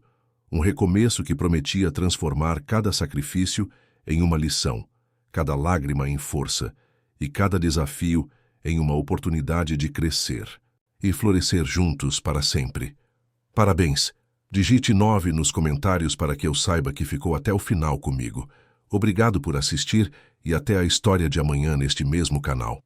um recomeço que prometia transformar cada sacrifício em uma lição, cada lágrima em força e cada desafio em uma oportunidade de crescer e florescer juntos para sempre. Parabéns! Digite 9 nos comentários para que eu saiba que ficou até o final comigo. Obrigado por assistir e até a história de amanhã neste mesmo canal.